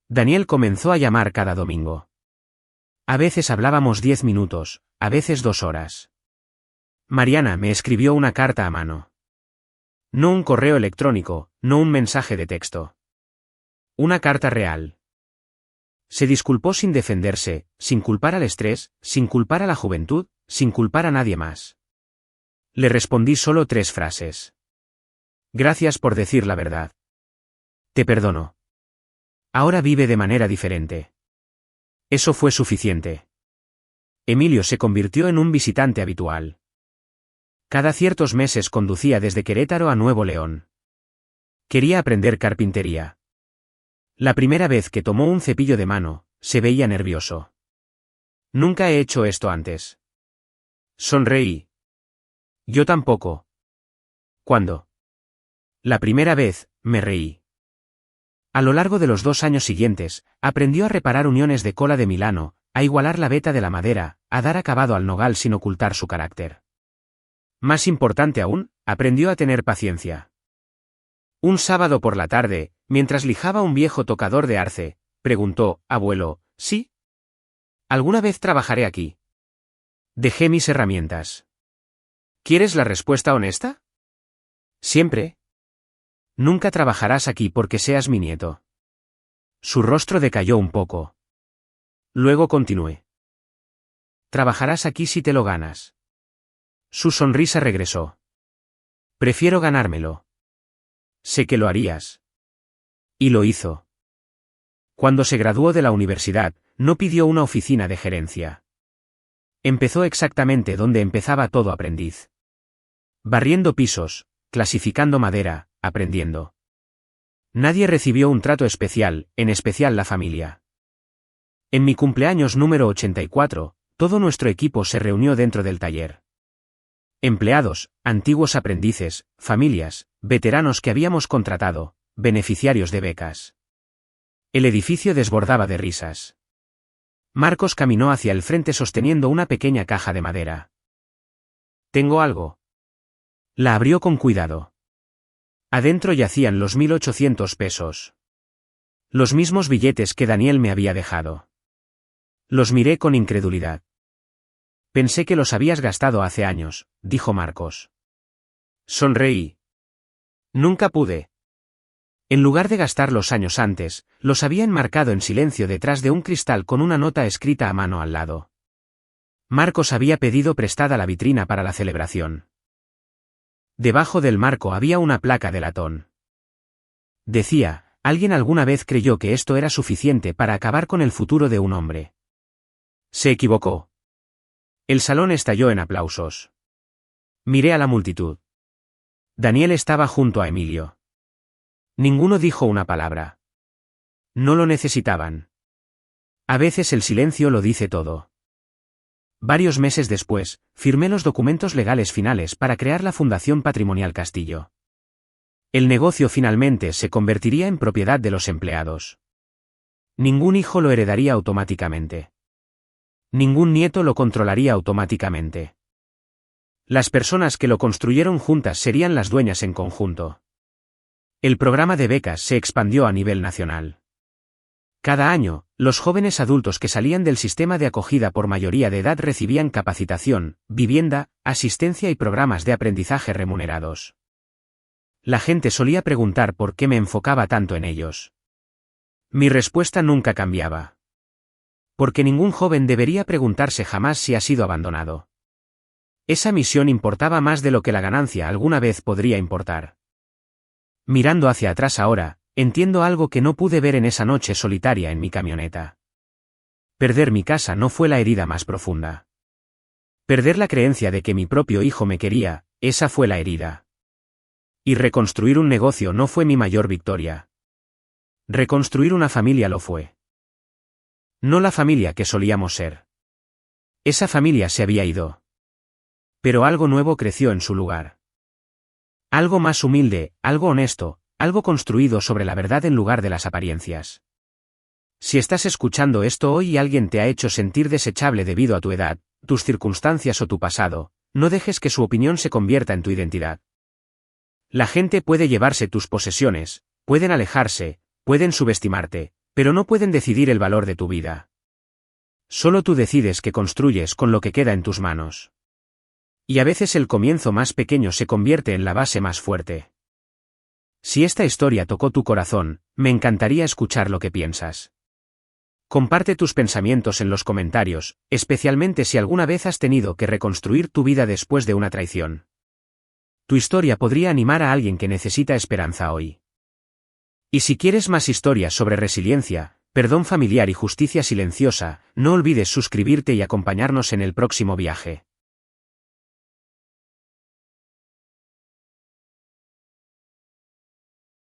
Daniel comenzó a llamar cada domingo. A veces hablábamos 10 minutos, a veces 2 horas. Mariana me escribió una carta a mano. No un correo electrónico, no un mensaje de texto. Una carta real. Se disculpó sin defenderse, sin culpar al estrés, sin culpar a la juventud, sin culpar a nadie más. Le respondí solo 3 frases. Gracias por decir la verdad. Te perdono. Ahora vive de manera diferente. Eso fue suficiente. Emilio se convirtió en un visitante habitual. Cada ciertos meses conducía desde Querétaro a Nuevo León. Quería aprender carpintería. La primera vez que tomó un cepillo de mano, se veía nervioso. Nunca he hecho esto antes. Sonreí. Yo tampoco. ¿Cuándo? La primera vez, me reí. A lo largo de los 2 años siguientes, aprendió a reparar uniones de cola de Milano, a igualar la veta de la madera, a dar acabado al nogal sin ocultar su carácter. Más importante aún, aprendió a tener paciencia. Un sábado por la tarde, mientras lijaba un viejo tocador de arce, preguntó, abuelo, ¿sí? ¿Alguna vez trabajaré aquí? Dejé mis herramientas. ¿Quieres la respuesta honesta? Siempre. Nunca trabajarás aquí porque seas mi nieto. Su rostro decayó un poco. Luego continué. Trabajarás aquí si te lo ganas. Su sonrisa regresó. Prefiero ganármelo. Sé que lo harías. Y lo hizo. Cuando se graduó de la universidad, no pidió una oficina de gerencia. Empezó exactamente donde empezaba todo aprendiz. Barriendo pisos, clasificando madera, aprendiendo. Nadie recibió un trato especial, en especial la familia. En mi cumpleaños número 84, todo nuestro equipo se reunió dentro del taller. Empleados, antiguos aprendices, familias, veteranos que habíamos contratado, beneficiarios de becas. El edificio desbordaba de risas. Marcos caminó hacia el frente sosteniendo una pequeña caja de madera. ¿Tengo algo? La abrió con cuidado. Adentro yacían los 1.800 pesos. Los mismos billetes que Daniel me había dejado. Los miré con incredulidad. Pensé que los habías gastado hace años, dijo Marcos. Sonreí. Nunca pude. En lugar de gastarlos años antes, los había enmarcado en silencio detrás de un cristal con una nota escrita a mano al lado. Marcos había pedido prestada la vitrina para la celebración. Debajo del marco había una placa de latón. Decía, alguien alguna vez creyó que esto era suficiente para acabar con el futuro de un hombre. Se equivocó. El salón estalló en aplausos. Miré a la multitud. Daniel estaba junto a Emilio. Ninguno dijo una palabra. No lo necesitaban. A veces el silencio lo dice todo. Varios meses después, firmé los documentos legales finales para crear la Fundación Patrimonial Castillo. El negocio finalmente se convertiría en propiedad de los empleados. Ningún hijo lo heredaría automáticamente. Ningún nieto lo controlaría automáticamente. Las personas que lo construyeron juntas serían las dueñas en conjunto. El programa de becas se expandió a nivel nacional. Cada año, los jóvenes adultos que salían del sistema de acogida por mayoría de edad recibían capacitación, vivienda, asistencia y programas de aprendizaje remunerados. La gente solía preguntar por qué me enfocaba tanto en ellos. Mi respuesta nunca cambiaba. Porque ningún joven debería preguntarse jamás si ha sido abandonado. Esa misión importaba más de lo que la ganancia alguna vez podría importar. Mirando hacia atrás ahora, entiendo algo que no pude ver en esa noche solitaria en mi camioneta. Perder mi casa no fue la herida más profunda. Perder la creencia de que mi propio hijo me quería, esa fue la herida. Y reconstruir un negocio no fue mi mayor victoria. Reconstruir una familia lo fue. No la familia que solíamos ser. Esa familia se había ido. Pero algo nuevo creció en su lugar. Algo más humilde, algo honesto, algo construido sobre la verdad en lugar de las apariencias. Si estás escuchando esto hoy y alguien te ha hecho sentir desechable debido a tu edad, tus circunstancias o tu pasado, no dejes que su opinión se convierta en tu identidad. La gente puede llevarse tus posesiones, pueden alejarse, pueden subestimarte, pero no pueden decidir el valor de tu vida. Solo tú decides qué construyes con lo que queda en tus manos. Y a veces el comienzo más pequeño se convierte en la base más fuerte. Si esta historia tocó tu corazón, me encantaría escuchar lo que piensas. Comparte tus pensamientos en los comentarios, especialmente si alguna vez has tenido que reconstruir tu vida después de una traición. Tu historia podría animar a alguien que necesita esperanza hoy. Y si quieres más historias sobre resiliencia, perdón familiar y justicia silenciosa, no olvides suscribirte y acompañarnos en el próximo viaje.